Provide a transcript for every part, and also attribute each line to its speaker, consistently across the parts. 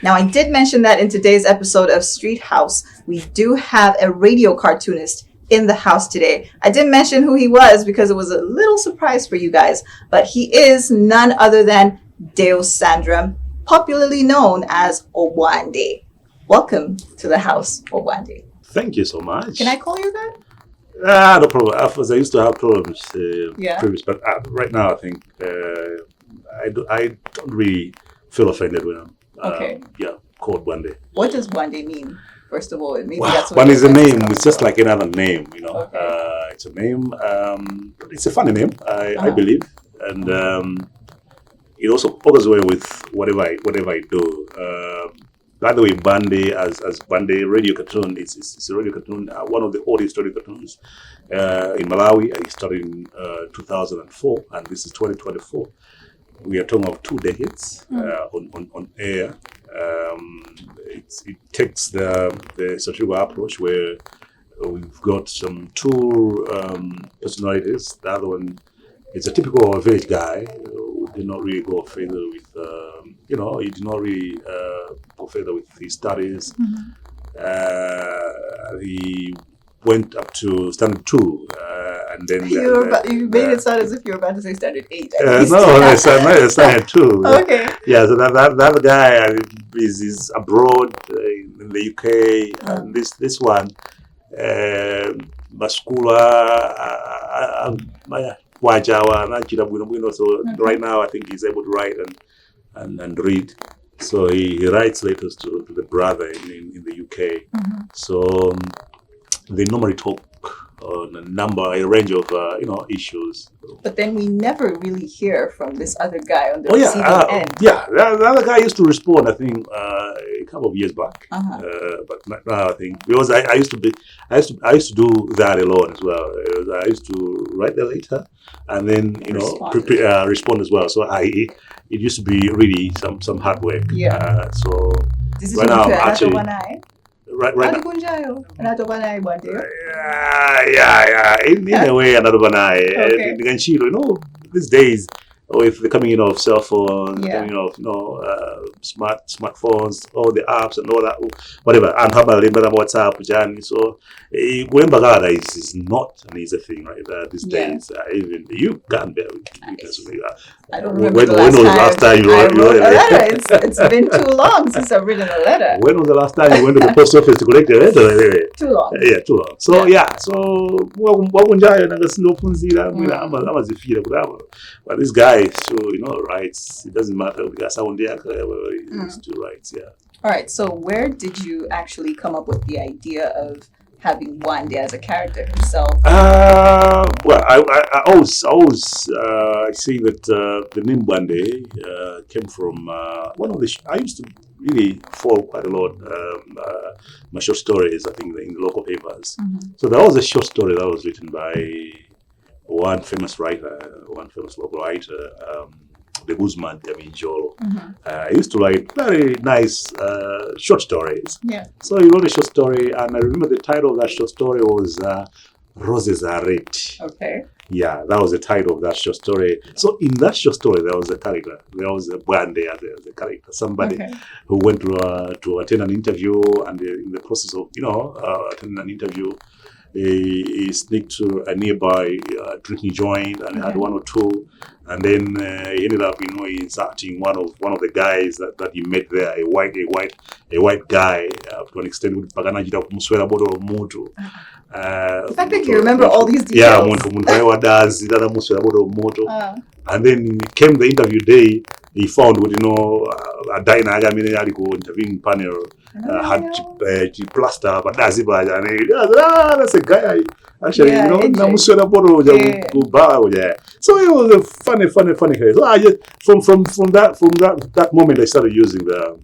Speaker 1: Now, I did mention that in today's episode of Streethouse, we do have a radio cartoonist in the house today. I didn't mention who he was because it was a little surprise for you guys, but he is none other than Deus Sandram, popularly known as oBwande. Welcome to the house, oBwande.
Speaker 2: Thank you so much.
Speaker 1: Can I call you that?
Speaker 2: No problem. I used to have problems previous, but right now I think I don't really feel offended when I'm called Bwande.
Speaker 1: What does Bwande mean? First of all, maybe
Speaker 2: well,
Speaker 1: that's what
Speaker 2: Bwande is a name. It's just like another name, you know. Okay. It's a name. It's a funny name, I believe, and it also goes well with whatever I do. By the way, Bwande as Bwande radio cartoon, it's a radio cartoon, one of the oldest radio cartoons in Malawi. I started in 2004, and this is 2024. We are talking of 2 decades on air. It takes the satirical approach where we've got some 2 personalities. The other one is a typical village guy who did not really go further with, he did not really go further with his studies. He went up to standard 2, and then
Speaker 1: you made it sound as if you were about to say standard 8.
Speaker 2: No, standard 2.
Speaker 1: Okay.
Speaker 2: Yeah, so that other guy is abroad in the UK, and this one, Baskula, Wajawa, so right now I think he's able to write and read. So he writes letters to the brother in the UK. So they normally talk on a range of issues.
Speaker 1: But then we never really hear from this other guy on the receiving end.
Speaker 2: Yeah, the other guy used to respond, I think, a couple of years back. But now I think because I used to do that alone as well. I used to write the letter and then respond as well. So it used to be really some hard work.
Speaker 1: Yeah.
Speaker 2: So
Speaker 1: this is
Speaker 2: right now actually. Right now. In a way, another one. Okay. These days, with the coming in of cell phones, coming of smartphones, all the apps and all that, whatever. And how about WhatsApp, Jan? So, Gwembagada is not an easy thing, right? These days, even you can't bear with me.
Speaker 1: I don't remember when was the last time you wrote a letter. It's been too long since I've written a letter.
Speaker 2: When was the last time you went to the post office to collect a letter?
Speaker 1: Too long.
Speaker 2: Yeah, too long. So but this guy still, writes. It doesn't matter because he still writes. Yeah.
Speaker 1: All right. So where did you actually come up with the idea of having Bwande as a character himself?
Speaker 2: Well, I always see that the name Bwande came from one of the. I used to really follow quite a lot my short stories. I think in the local papers. So there was a short story that was written by one famous local writer, the Guzman, Jolo. I used to write very nice short stories.
Speaker 1: Yeah.
Speaker 2: So he wrote a short story, and I remember the title of that short story was Roses Are Red. Okay. Yeah, that was the title of that short story. So in that short story, there was a character. There was a Bwande as a character. Somebody who went to attend an interview, and in the process of attending an interview, he sneaked to a nearby drinking joint and had 1 or 2, and then he ended up, insulting one of the guys that he met there, a white guy, to an extent with paganajira kumuswera bottle of mutu.
Speaker 1: The fact that you remember all these details.
Speaker 2: Yeah, and then came the interview day. He found a diner interviewing panel had plaster, but that's it. That's a guy. Actually, So it was a funny case. So I just from that moment I started using the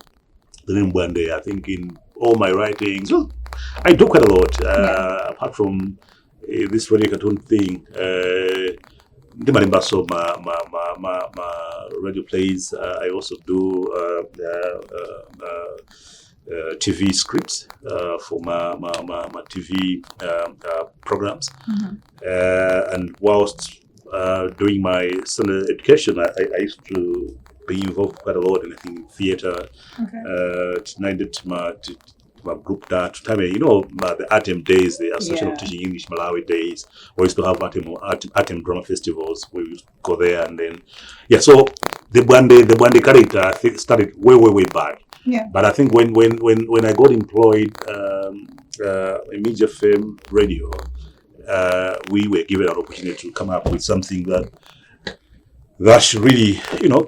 Speaker 2: name Bwande. I think in all my writings. So I do quite a lot apart from this radio cartoon thing. So my radio plays. I also do TV scripts for my TV programs. And whilst doing my standard education, I used to been involved quite a lot in, I think, theatre.
Speaker 1: Okay.
Speaker 2: My group that time, the ATEM days, the Association of Teaching English Malawi days. We used to have ATEM drama festivals. We used to go there, and then so the oBwande character, I think, started way back.
Speaker 1: Yeah.
Speaker 2: But I think when I got employed in Media FM Radio, we were given an opportunity to come up with something that should really,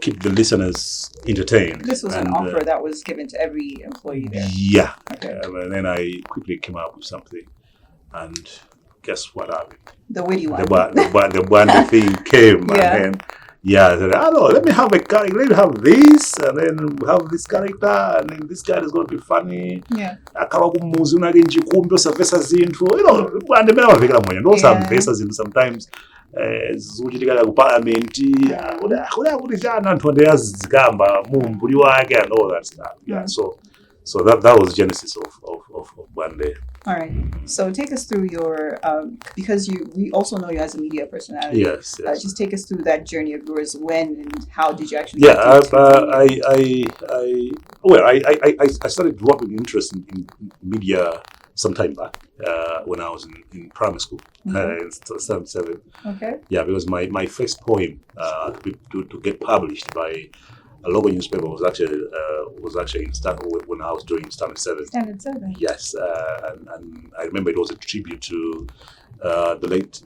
Speaker 2: keep the listeners entertained.
Speaker 1: This was an offer that was given to every employee there.
Speaker 2: Yeah.
Speaker 1: Okay.
Speaker 2: And then I quickly came up with something, and guess what happened?
Speaker 1: The witty one.
Speaker 2: The oBwande thing came, and then I said, let me have a character. Let me have this, and then have this character, and then this guy is going to be funny.
Speaker 1: Yeah.
Speaker 2: Akabakumuzi unagenjikumbi osavesa zinthu. oBwande mena wavekera mwenye. Ndo samvesa zinthu sometimes. Zuchitikala ku parliament kuda kuti chana anthu andeyazikamba mumbuli wake and all that stuff. So that was the genesis of oBwande.
Speaker 1: All right. So take us through your because we also know you as a media personality.
Speaker 2: Yes.
Speaker 1: Just take us through that journey of yours. When and how did you actually?
Speaker 2: I started developing interest in media some time back when I was in primary school, in standard 7.
Speaker 1: Okay.
Speaker 2: Yeah, because my first poem to get published by a local newspaper was actually when I was doing standard 7.
Speaker 1: Standard 7.
Speaker 2: Yes, and I remember it was a tribute to the late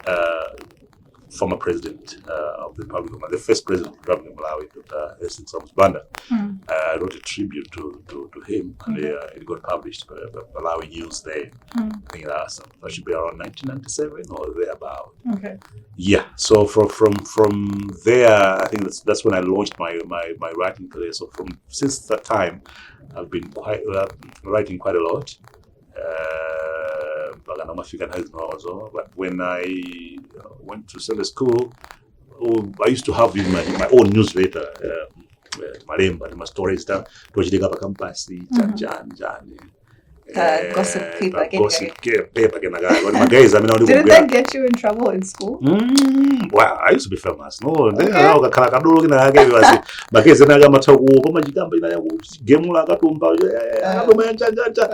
Speaker 2: former president of the Republic of Malawi, the first president of the Republic of Malawi, Dr. Banda. I wrote a tribute to him, and it got published by Malawi News there. I think that should be around 1997 or thereabout.
Speaker 1: Okay.
Speaker 2: Yeah. So from there, I think that's when I launched my writing career. So since that time, I've been writing quite a lot. But when I went to Sunday school, I used to have my own newsletter, my stories down, tochitika pa campus, Jan.
Speaker 1: Gossip paper.
Speaker 2: Didn't
Speaker 1: that get you in trouble in school?
Speaker 2: Well, I used to be famous. No, then kakhala kadolo kina yake basi. Magezi naga mathaku koma chikamba ina yaku gemula katumba akoma yanjanja.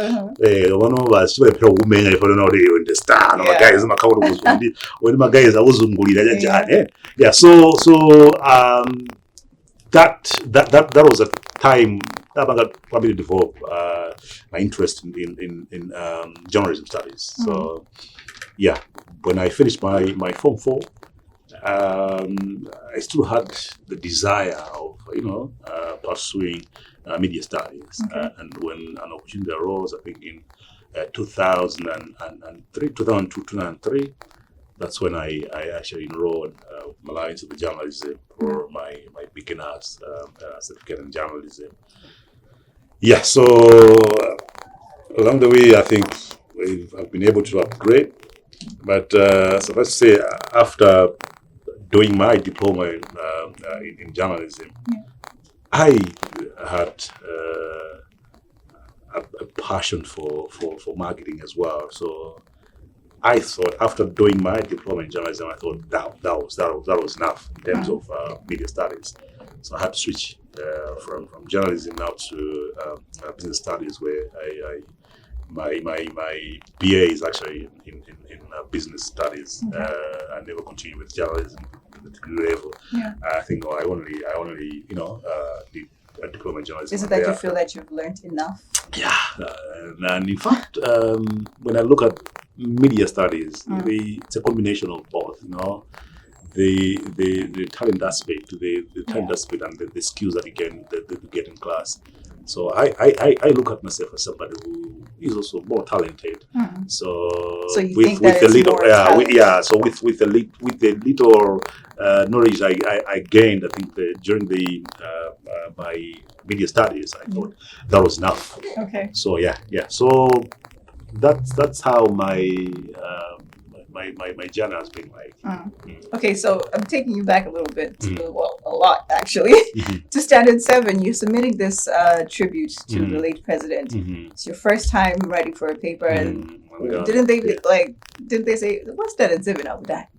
Speaker 2: Vano basi vaphera kumenya ifana na uri understand. Magezi makhawu kuzumbi. When magezi akuzungulira njani. Yeah, so that was a time that I probably developed my interest in journalism studies. So yeah, when I finished my Form 4, I still had the desire of pursuing media studies. And when an opportunity arose, I think in 2002, 2003, that's when I actually enrolled Malawi into the journalism for my beginner's certificate in journalism. Yeah, so along the way, I think I've been able to upgrade. But so let's say after doing my diploma in journalism, I had a passion for marketing as well. So I thought after doing my diploma in journalism, I thought that was enough in terms of media studies. So I had to switch from journalism now to business studies, where my BA is actually in business studies. I never continued with journalism at the degree level. I think I only did a diploma in journalism.
Speaker 1: Is it that you feel that you've learned enough?
Speaker 2: Yeah, and in fact, when I look at media studies, it's a combination of both. The talent aspect, the talent aspect, and the skills that you get in class. So I look at myself as somebody who is also more talented. So
Speaker 1: you
Speaker 2: with
Speaker 1: think that
Speaker 2: the
Speaker 1: it's
Speaker 2: little
Speaker 1: more talent?
Speaker 2: So with the little knowledge I gained, I think during my media studies, I thought that was enough.
Speaker 1: Okay.
Speaker 2: So yeah. So that's how my journey has been like.
Speaker 1: Okay, so I'm taking you back a little bit, a lot actually, to Standard 7. You're submitting this tribute to the late president. It's your first time writing for a paper, and didn't they say what's Standard 7 of that?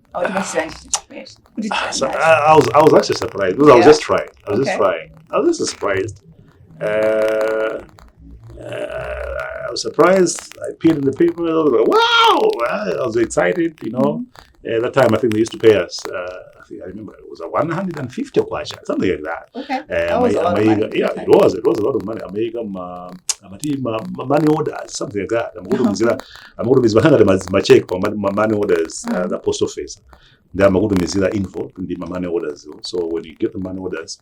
Speaker 2: So I was actually surprised because I was just trying. I was just surprised. I was surprised. I appeared in the paper. I was like, wow! I was excited, you know. At that time, I think they used to pay us. I remember it was a 150 kwacha, something like that.
Speaker 1: Okay. That was a lot of money.
Speaker 2: Yeah, it was a lot of money. Money orders, something like that. I'm going to my check for money orders, the post office. Then I'm going to miss that info in the money orders. So when you get the money orders,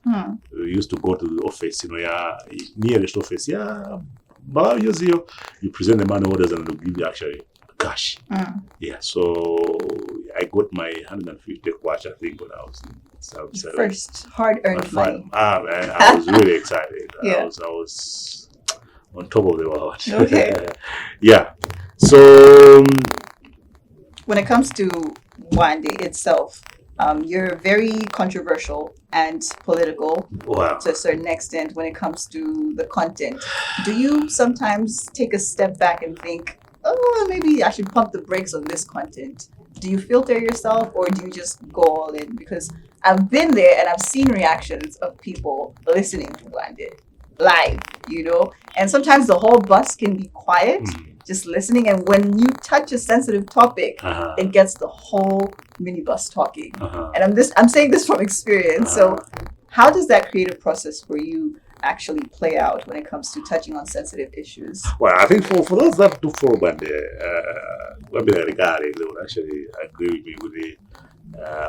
Speaker 2: you used to go to the office, you know, nearest office. Yeah, but you present the money orders and they'll give you actually cash. Yeah, so I got my 150 kwacha, I think, when I was in
Speaker 1: first hard-earned money.
Speaker 2: Man, I was really excited.
Speaker 1: Yeah.
Speaker 2: I was on top of the world.
Speaker 1: Okay.
Speaker 2: Yeah. So
Speaker 1: when it comes to oBwande itself, you're very controversial and political to a certain extent when it comes to the content. Do you sometimes take a step back and think, oh, maybe I should pump the brakes on this content? Do you filter yourself or do you just go all in? Because I've been there and I've seen reactions of people listening to oBwande live, you know, and sometimes the whole bus can be quiet, just listening. And when you touch a sensitive topic, it gets the whole minibus talking. And I'm saying this from experience. So how does that creative process for you actually play out when it comes to touching on sensitive issues?
Speaker 2: Well, I think for those that do follow oBwande, they would actually agree with me with the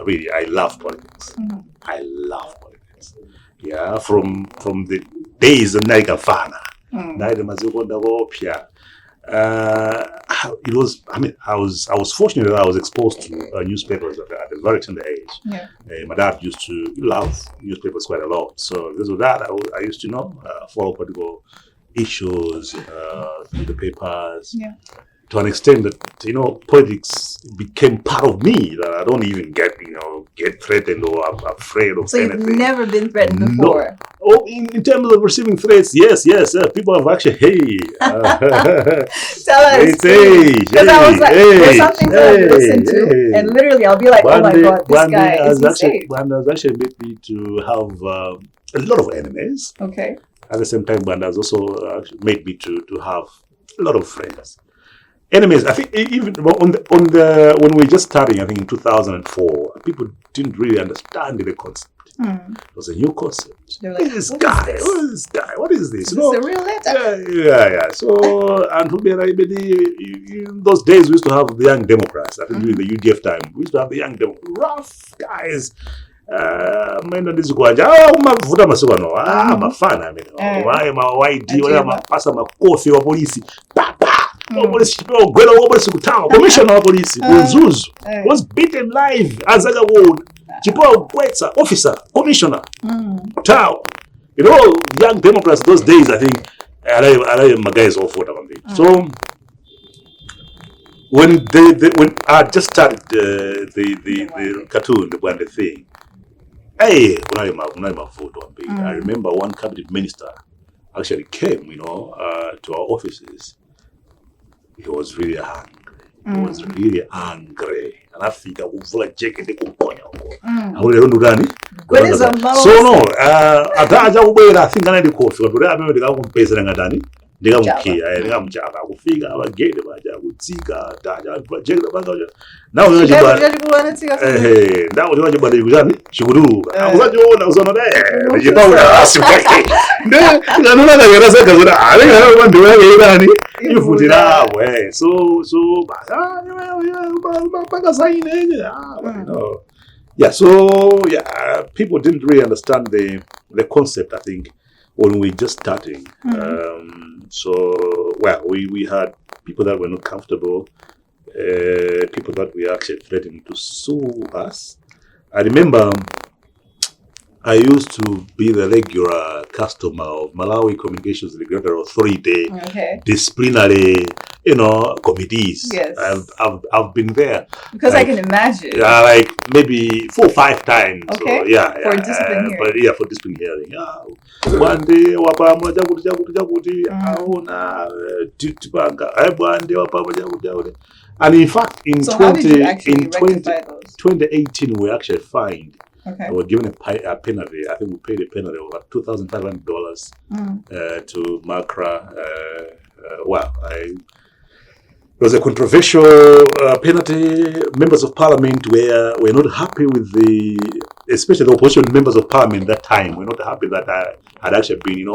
Speaker 2: really, I love politics. I love politics. Yeah, from the days of Naigafana, it was. I mean, I was fortunate that I was exposed to newspapers at a very tender age.
Speaker 1: Yeah.
Speaker 2: My dad used to love newspapers quite a lot, so because of that, I used to follow political issues through the papers.
Speaker 1: Yeah.
Speaker 2: To an extent that politics became part of me, that I don't even get threatened or I'm afraid of anything.
Speaker 1: So you've never been threatened before?
Speaker 2: No. Oh, in terms of receiving threats, yes. People have actually,
Speaker 1: tell us.
Speaker 2: Because
Speaker 1: I was like, there's something that I listen to, and literally I'll be like, oh my God, this guy is insane.
Speaker 2: oBwande has actually made me to have a lot of enemies.
Speaker 1: Okay.
Speaker 2: At the same time, oBwande has also made me to have a lot of friends. Enemies, I think even on the when we were just starting, I think in 2004, people didn't really understand the concept. It was a new concept.
Speaker 1: They were like,
Speaker 2: What is this guy? What is this?
Speaker 1: Is this a real letter?
Speaker 2: Yeah. So, and in those days, we used to have the Young Democrats. I think during the UDF time, we used to have the Young Democrats, rough guys. Maenda ndizikwaja mavuta masiku ano mafana amene mawaidi wala mapasa makofi wa polisi polisi gwela wa polisi kutawa commissioner wa polisi Kunzuzu was beaten live azaga ward chipo kwetsa officer commissioner kutawa. Young Democrats those days, I think my guys all fought about it. So when I just started the cartoon, the oBwande thing, I remember one cabinet minister actually came, to our offices. He was really angry. And I think I would like jacket the kumponya. So no, I think I need to coffee, but I remember the guy who pays Rangadani. Ndingamuchaka kufika abagede baja kutsika taja project baga now ndawo ndiwajibana kuzani chikuduka uzajiona uzona ndijibaula asipaki nganona ngera kazona ale bantu bayirani ifutira we so baga saine people didn't really understand the concept, I think, when we just starting. We had people that were not comfortable, people that were actually threatening to sue us. I remember I used to be the regular customer of Malawi Communications Regulatory Authority, disciplinary, committees.
Speaker 1: Yes.
Speaker 2: I've been there.
Speaker 1: Because I can imagine.
Speaker 2: Like maybe 4 or 5 times.
Speaker 1: Okay.
Speaker 2: So,
Speaker 1: for discipline hearing.
Speaker 2: For discipline hearing. oBwande wapamwa jakuti aona titipanga oBwande wapamwa jakuti. And in fact, in
Speaker 1: so 20, how did you actually rectify those?
Speaker 2: 2018, we were actually fined.
Speaker 1: Okay.
Speaker 2: We were given a penalty. I think we paid a penalty of about $2,500 to Macra. It was a controversial penalty. Members of Parliament were not happy with especially the opposition members of Parliament that time were not happy that I had actually been,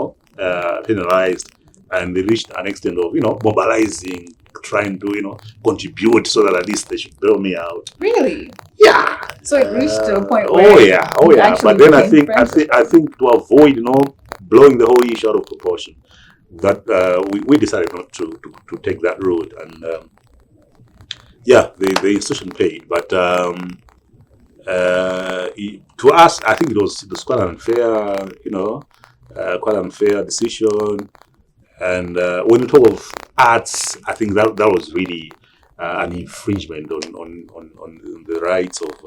Speaker 2: penalized, and they reached an extent of, mobilizing, trying to, contribute so that at least they should bail me out.
Speaker 1: Really?
Speaker 2: Yeah.
Speaker 1: So it reached to a point where
Speaker 2: Oh yeah. But then I think to avoid, blowing the whole issue out of proportion, that we decided not to take that road, and the institution paid, but to us, I think it was quite unfair, quite unfair decision. And when you talk of arts, I think that was really an infringement on the rights of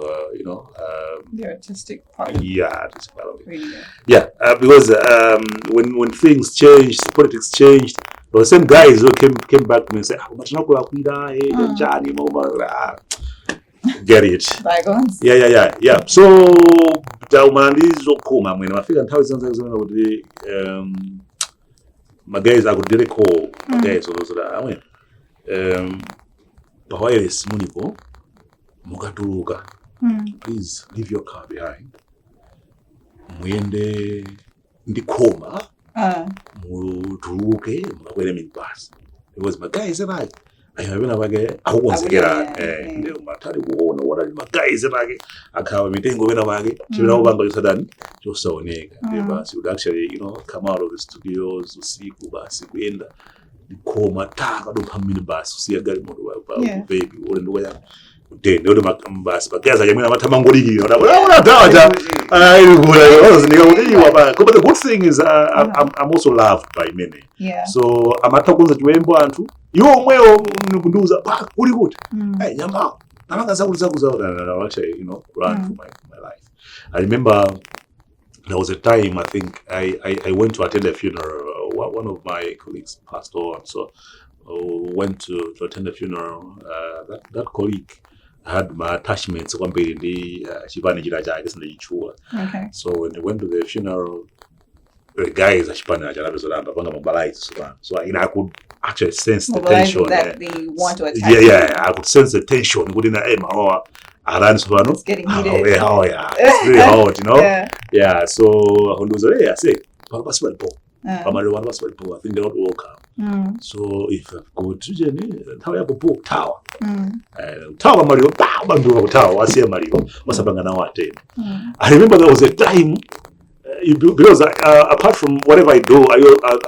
Speaker 1: the artistic part.
Speaker 2: Yeah, artistic part of it.
Speaker 1: Really?
Speaker 2: Yeah, because when things changed, politics changed, the same guys who came back to me and said, get it.
Speaker 1: Bygones.
Speaker 2: Yeah. So jaumalizo mwene mafika nthawi zanzanga kuti magays akudire call magays olosera amwe pawires munipo mukatuluka, please leave your car behind, muyende ndikoma mutuluke mukakwere minibus, because magays abake ayabena bake akukonzekera ndio matali kuona wala magays abake akawa mitengo bena bake chibena kubanga yusadani chosaoneka, ndio basi would actually come out of the studios usiku basi kuenda ndikoma taka do pamini basi usiya gari moto baby ule ndo ya utende ule basi bakaza jamina matamangoliki ora tawaja but the good thing is I'm also loved by many.
Speaker 1: Yeah.
Speaker 2: So amatakunza chiwembo anthu iwo omwewo nikundiuza uli kuti nyama nalanga zakuzakuza actually run for my life. I remember there was a time I think I went to attend a funeral. One of my colleagues passed on, so went to attend a funeral. That colleague had my attachments kwambiri ndi chipani chira chake sinachichua.
Speaker 1: Okay.
Speaker 2: So when they went to the funeral, the guys achipani acharabezoramba panga mobilize so I could actually sense the tension
Speaker 1: that they want to attack.
Speaker 2: Yeah, I could sense the tension within the it's
Speaker 1: getting heated.
Speaker 2: It's really hot, Yeah, so I say I think they're not welcome. So if I've got to book tower. Tower Mario, tower, I see Mario, I remember there was a time because apart from whatever I do,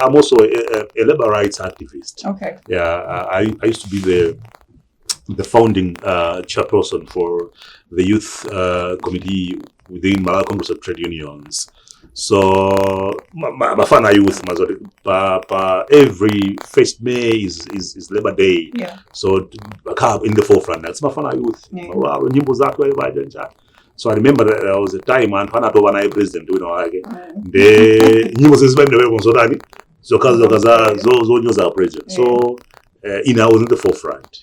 Speaker 2: I'm also a labor rights activist.
Speaker 1: Okay.
Speaker 2: Yeah, I used to be the founding chairperson for the youth committee within Malawi Congress of Trade Unions. So mafana youth every 1st May is Labor Day.
Speaker 1: Yeah. So
Speaker 2: in the forefront. That's mafana youth. So I remember there was a time and Hana Tobana president, the nyimbo zizibambe mzodani. So kaza zo news are president. So I was in the forefront.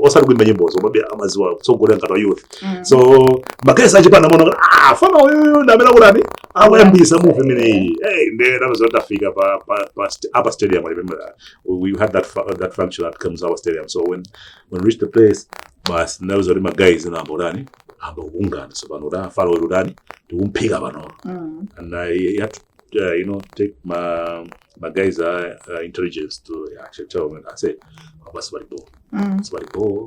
Speaker 2: Also good nyimbo so maybe amaziwa so good and youth. So makesa chipana mono fana oyo ndamela kulani awembisa move mini that was what Africa pa stadium. I remember that we had that function at comes our stadium. So when we reached the place, but there was already my guys in Amborani ungana sabanura follow rudani to umpiga bano, and I had to take my guys intelligence to actually tell me. I say abasibalibo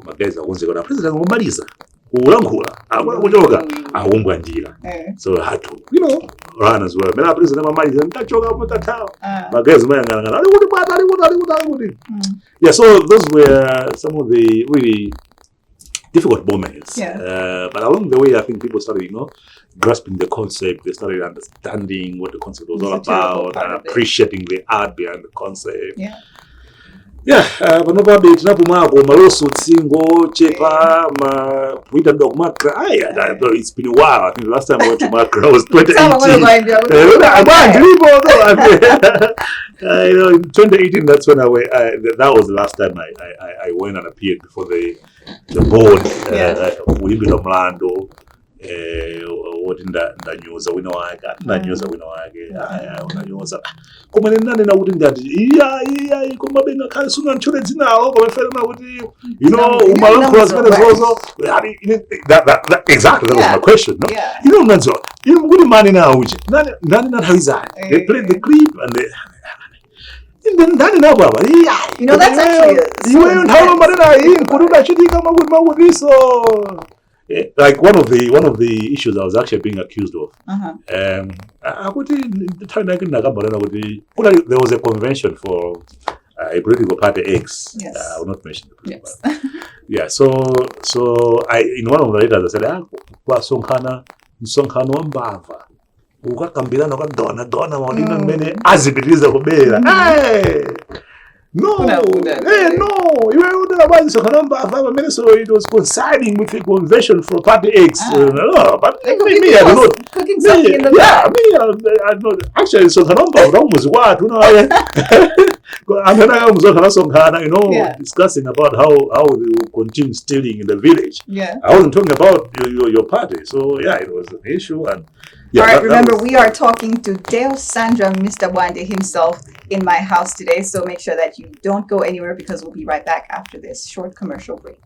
Speaker 2: my guys are once gonna president ngomaliza ulangula kujoga awumbwandira. So I had to run as well. Mena president ngomaliza ndachoka mutatawa my guys mayangana ali. Yeah, so those were some of the really difficult moments. But along the way, I think people started, grasping the concept. They started understanding what the concept was all about and appreciating the art behind the concept.
Speaker 1: Yeah.
Speaker 2: Yeah, but no baby, it's not my lawsuit single, chepa, we don't know Macra. It's been a while. I think the last time I went to Macra was 2018. In 2018, that's when I went. That was the last time I went and appeared before the board. We been Orlando. What in the news we know I got the news we know I get news come in and I wouldn't that come up in the kind of soon and children now with you know that exactly that was my question no you know that's all you know good money now which not how is that they played the clip and they
Speaker 1: you know that's actually
Speaker 2: you ain't how much with this like one of the issues I was actually being accused of. There was a convention for a political party X.
Speaker 1: Yes.
Speaker 2: I will not mention the political party. Yeah. So I in one of the letters I said, Sonkhana mbava. Ukakambirana ukadona maudina mmene azipitiriza kubera. No, you know about so it was coinciding with the convention for Party X. No, but me, I don't know.
Speaker 1: Cooking something in the back.
Speaker 2: I know. Actually, so was what, you know, discussing about how they will continue stealing in the village.
Speaker 1: Yeah.
Speaker 2: I wasn't talking about your party. So, yeah, it was an issue. And
Speaker 1: all right, remember, we are talking to Deus Sandram, Mr. Wande himself, in my house today. So make sure that you don't go anywhere because we'll be right back after this short commercial break.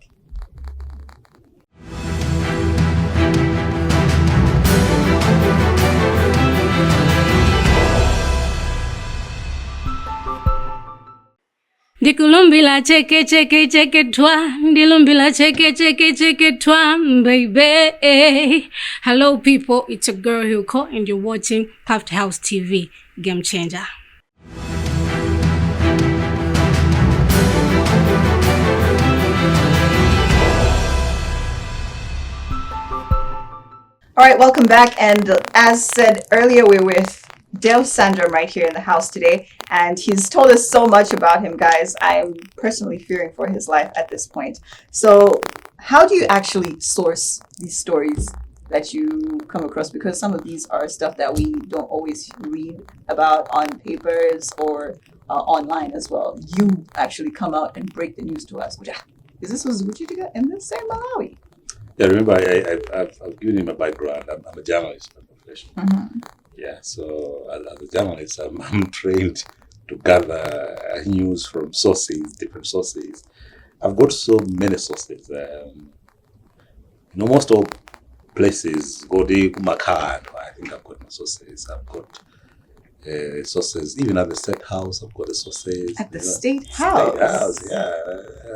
Speaker 3: Dikulumbila cheke twa, dilumbila cheke twa, baby. Hello people, it's your girl Hugo and you're watching Puffed House TV, Game Changer.
Speaker 1: All right, welcome back. And as said earlier, we're with Deus Sandram right here in the house today, and he's told us so much about him, guys. I'm personally fearing for his life at this point. So how do you actually source these stories that you come across? Because some of these are stuff that we don't always read about on papers or online as well. You actually come out and break the news to us. Is this was Lucie in this same Malawi?
Speaker 2: Yeah, remember, I've given him a background. I'm a journalist by profession. Yeah, so as a journalist, I'm trained to gather news from sources, different sources. I've got so many sources. Most all places, go to my card. I think I've got my sources. I've got sources, even at the State House, I've got the sources.
Speaker 1: At the State House?
Speaker 2: State House, yeah.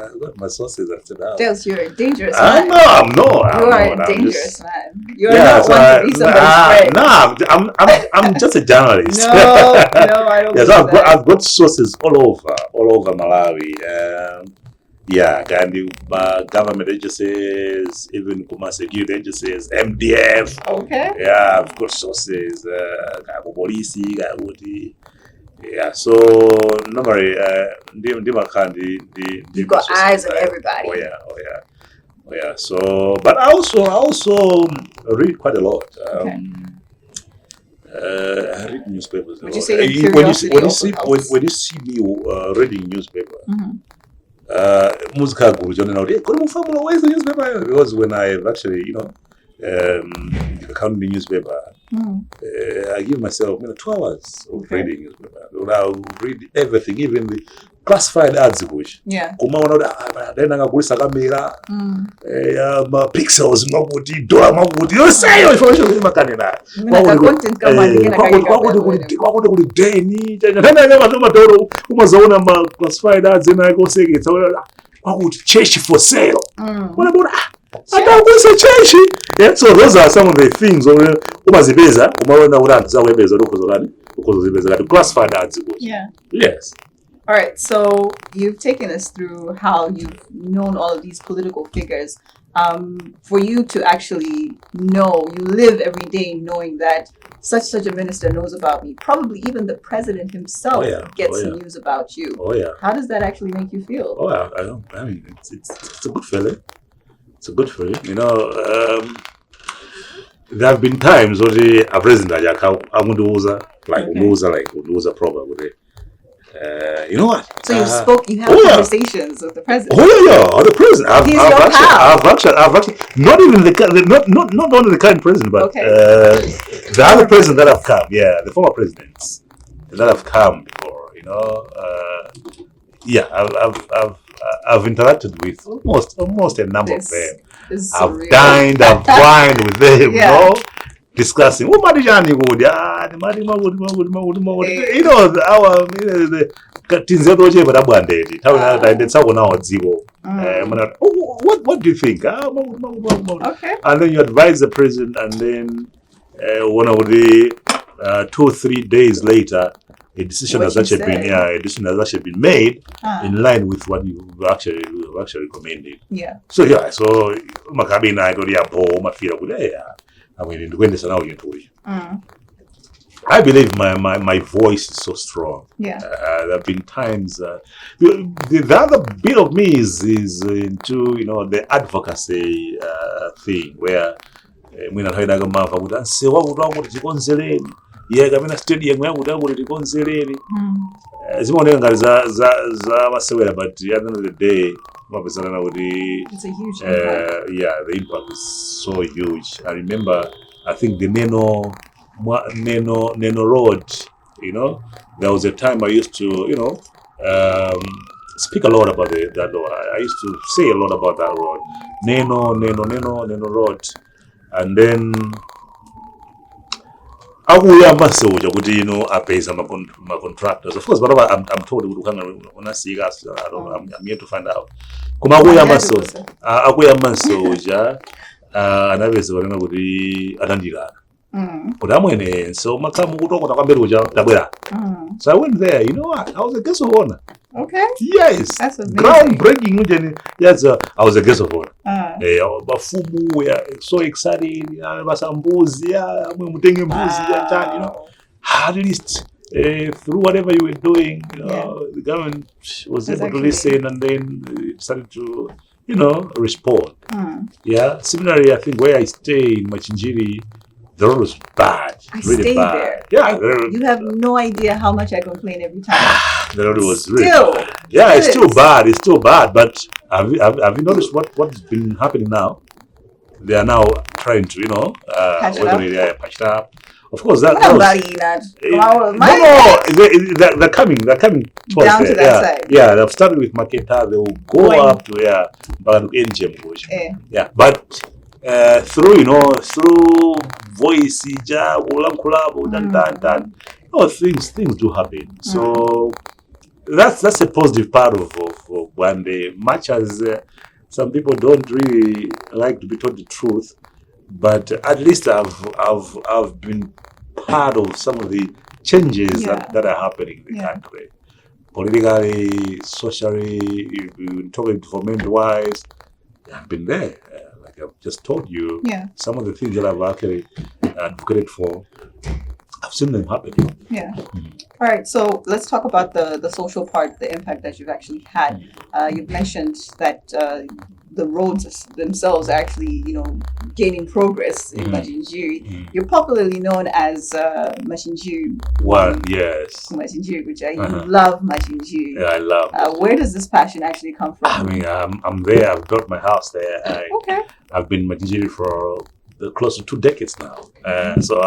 Speaker 2: I've got my sources at the State House.
Speaker 1: Deus, you're a dangerous man.
Speaker 2: You are
Speaker 1: a dangerous man. You're not one to be somebody's friend.
Speaker 2: I'm just a journalist.
Speaker 1: No, I don't.
Speaker 2: Yes, I've got sources all over Malawi. Government agencies, even security agencies, MDF.
Speaker 1: Okay.
Speaker 2: Yeah, I've got sources. Police, yeah. So normally,
Speaker 1: you've got eyes on everybody.
Speaker 2: Oh yeah. So, but I also read quite a lot. I read newspapers.
Speaker 1: Would you say
Speaker 2: when you see me reading newspaper? Because when I've actually, counting the newspaper, I give myself 2 hours of reading newspaper. I'll read everything, even the classified ads.
Speaker 1: Yeah.
Speaker 2: Then I go to camera, pixels, dollar, you say information in my classified ads, and I go say it. I would change for sale. What about I don't go say change. Yeah, so those are some of the things. Classified ads.
Speaker 1: Yeah.
Speaker 2: Yes.
Speaker 1: All right, so you've taken us through how you've known all of these political figures. for you to actually know, you live every day knowing that such a minister knows about me. Probably even the president himself gets news about you.
Speaker 2: Oh yeah.
Speaker 1: How does that actually make you feel?
Speaker 2: Oh, I mean, it's a good feeling. It's a good feeling. You know, there have been times where a president like program with it. You know what?
Speaker 1: So you have conversations with the president.
Speaker 2: Oh yeah, the president. I've actually not even not only the current president, but the other president that have come. Yeah, the former presidents that have come before. You know, I've interacted with almost a number of them. I've dined with them. You know. Discussing you know our the what do you think?
Speaker 1: Okay.
Speaker 2: And then you advise the president, and then 1 or 2 or 3 days later a decision has actually been made in line with what you actually recommended.
Speaker 1: Yeah.
Speaker 2: So Makabi night or I mean, I believe my voice is so strong.
Speaker 1: Yeah.
Speaker 2: There have been times. The other bit of me is into the advocacy thing where when I heard a man would say, "What would I want to go yeah, I mean, stadium where would I want to go and say really?" But at the end of the day.
Speaker 1: It's a huge impact.
Speaker 2: The impact is so huge. I remember, I think the Neno road, there was a time I used to, speak a lot about that road. I used to say a lot about that road. Neno road. And then, I I pay some my contractors. Of course, but I'm told when I see us, I'm here to find out. Kuma akuya masoja anabeza balina kuti atandira. But amwene so makamu kutoka takamberuja tabwera. So I went there, you know what? I was a guest of honor.
Speaker 1: Okay.
Speaker 2: Yes.
Speaker 1: That's amazing.
Speaker 2: Groundbreaking. Yes, I was a guest of honor. Bafumu were so excited. Basambuzi, mutenge mbuzi, at least through whatever you were doing, the government was able to listen, and then it started to, respond. Yeah. Similarly, I think where I stay in Machinjiri, the road was bad. Really bad.
Speaker 1: There.
Speaker 2: Yeah.
Speaker 1: You have no idea how much I complain every time.
Speaker 2: The road was really bad. Yeah, it's still bad. It's still bad. But have you noticed what's been happening now? They are now trying to, patch it up. Of course, that was... They're coming towards
Speaker 1: down to that side.
Speaker 2: Yeah, they've started with Maketa. They will go up to NGM. Yeah, but through voice, things do happen. So that's a positive part of oBwande. Much as some people don't really like to be told the truth, but at least I've been part of some of the changes that are happening in the country. Politically, socially, talking government-wise, I've been there. Like I've just told you, some of the things that I've actually advocated for, I've seen them happen.
Speaker 1: Yeah. All right. So let's talk about the social part, the impact that you've actually had. You've mentioned that the roads themselves are actually, gaining progress in Machinjiri. You're popularly known as Machinjiri
Speaker 2: One. Yes.
Speaker 1: Machinjiri Guja. You love Machinjiri.
Speaker 2: Yeah, I love.
Speaker 1: Where does this passion actually come from?
Speaker 2: I mean, I'm there. I've built my house there.
Speaker 1: Okay.
Speaker 2: I've been Machinjiri for close to 2 decades now. So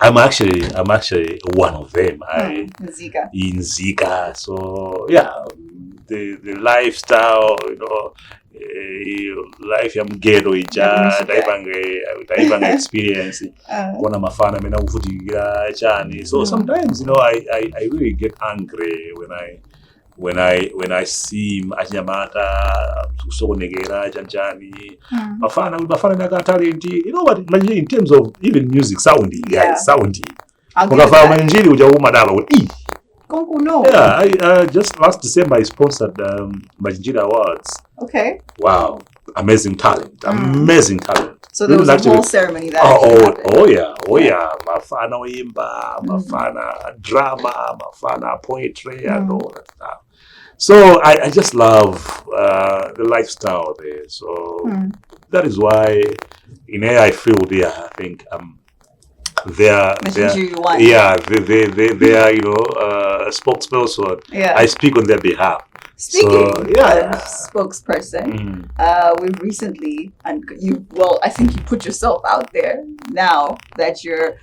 Speaker 2: I'm actually one of them. In Zika. So yeah, the lifestyle, life I'm ghetto daibanga experience. So sometimes I really get angry when I see Anyamata Sogonegera Janjani Bafana Naga talent, what in terms of even music sounding, sounding. Yeah, I just last December I sponsored Machinjiri Awards.
Speaker 1: Okay.
Speaker 2: Wow. amazing talent. Amazing talent.
Speaker 1: So there was a whole ceremony that
Speaker 2: yeah. Mafana wimba, mafana drama, mafana poetry and all that stuff. So I just love the lifestyle there. So that is why in AI field, I think they are a spokesperson.
Speaker 1: Yeah.
Speaker 2: I speak on their behalf.
Speaker 1: Speaking of spokesperson, we've recently, and I think you put yourself out there now that you're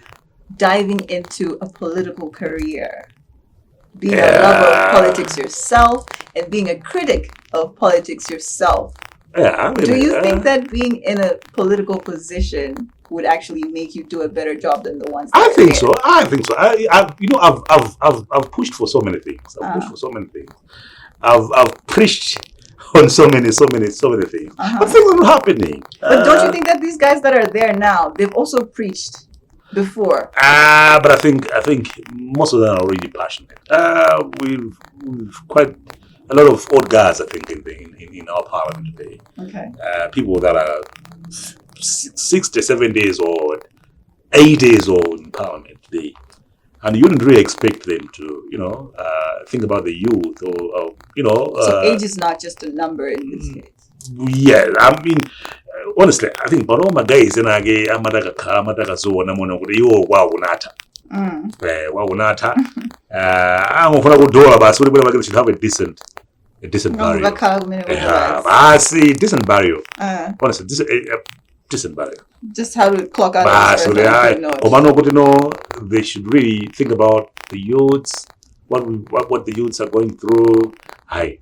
Speaker 1: diving into a political career. Being a lover of politics yourself and being a critic of politics yourself.
Speaker 2: Yeah,
Speaker 1: do you think that being in a political position would actually make you do a better job than the ones?
Speaker 2: I think so. I've pushed for so many things. I've preached on so many things. But things are happening.
Speaker 1: But don't you think that these guys that are there now, they've also preached before?
Speaker 2: But I think most of them are really passionate. We've quite a lot of old guys, I think, in our parliament today.
Speaker 1: Okay.
Speaker 2: People that are 60, 7 days old, 8 days old in parliament today. And you wouldn't really expect them to, think about the youth or
Speaker 1: So age is not just a number in this case.
Speaker 2: Yeah, I mean, honestly, I think Baroma guys and I get Amadaka Zone, you Wawunata. Wawunata. I'm going to do about so we should have a decent barrier. I see decent barrier. Honestly, decent barrier.
Speaker 1: Just how to clock out.
Speaker 2: They should really think about the youths, what the youths are going through. That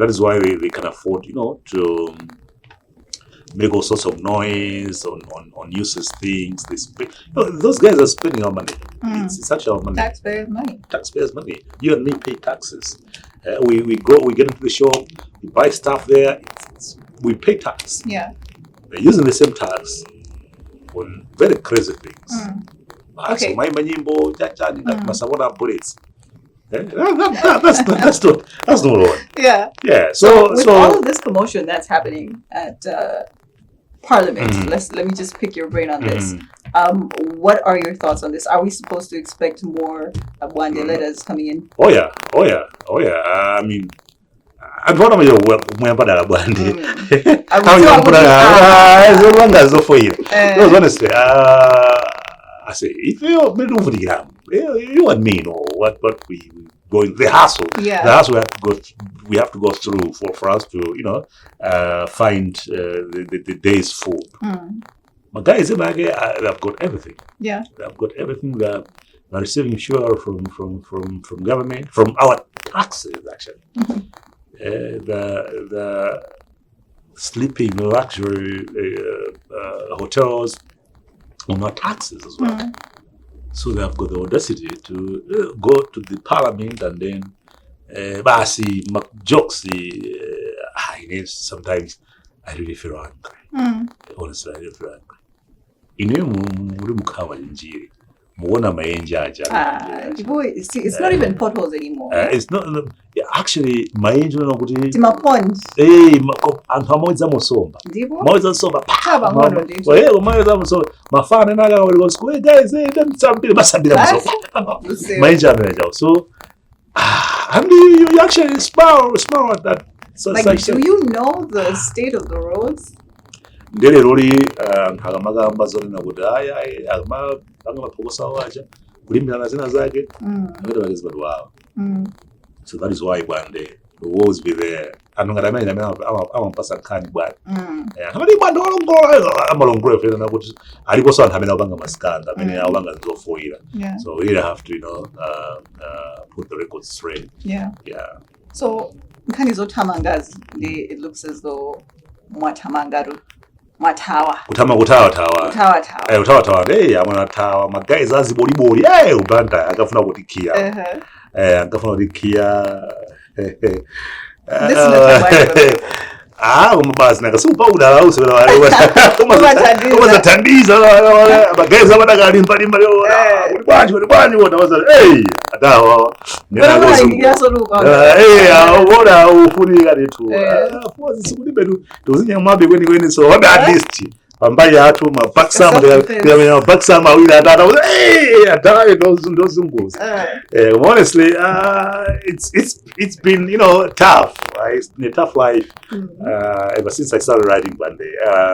Speaker 2: is why they can afford, to make all sorts of noise on useless things. Those guys are spending our money. It's such our money. Taxpayers' money. You and me pay taxes. We get into the shop, we buy stuff there, we pay tax.
Speaker 1: Yeah.
Speaker 2: They're using the same tax on very crazy things.
Speaker 1: Okay.
Speaker 2: So my manimbo, masabona bullets. That's not right.
Speaker 1: Yeah.
Speaker 2: Yeah.
Speaker 1: So all of this commotion that's happening at Parliament, let me just pick your brain on this. What are your thoughts on this? Are we supposed to expect more oBwande letters coming in?
Speaker 2: Oh yeah. I mean, I'm one of your oBwande. Honestly, I say if you and me know what we going the hassle.
Speaker 1: Yeah.
Speaker 2: The hassle we have to go through for us to find the day's food. My guys in they've got everything.
Speaker 1: Yeah.
Speaker 2: They've got everything. They're receiving from government, from our taxes actually. The sleeping luxury hotels on our taxes as well. So they have got the audacity to go to the parliament and then jokes. Sometimes I really feel angry. Honestly, I really feel angry.
Speaker 1: It's not even potholes anymore.
Speaker 2: It's not actually my angel no kuti
Speaker 1: Timapond.
Speaker 2: Anthu amawedza musomba.
Speaker 1: Ndipo?
Speaker 2: Mawedza musomba.
Speaker 1: Ngono ndithu.
Speaker 2: Mawedza musomba. Mafana naka wali school guys ndamtsambira basambira musomba. My angel no. So and you actually smile at that. So
Speaker 1: like, do you know the state of the roads?
Speaker 2: Ndele roli ntakamagamba zona kuti angamapokosa wacha kulimbirana zina zake ngati walizwa wawo. So that is why one day the walls be there. Anongaramenya amampasa nkhani bwana. Ngamati bwana olongola amalongola fena nakuti alipo so anthu amene abanga maskanda amene abanga nzofoira. So we really have to put the records straight.
Speaker 1: Yeah. So nkhani zothamangazi it looks as though mwathamangaru Matawa.
Speaker 2: Kutawa. Amana tawa. Magays aziboliboli. Ubanda akafuna kutikia. Akafuna kutikia. Umabasi nakasupa udala usebela wale. Umazatandiza abageza badagalimba limba lyo. Uli bwanji wona waza. Hey, adawa.
Speaker 1: Bwana ingia soluka.
Speaker 2: Ubona ufunika letu. Futhi sikulibedu. Tuzinya mwabe kweni so at least. Ambaye atu mabaksama ya baksama wila dada. Hey, adawa ndozunguza. Honestly, it's been, tough. It's been a tough life ever since I started writing Bande.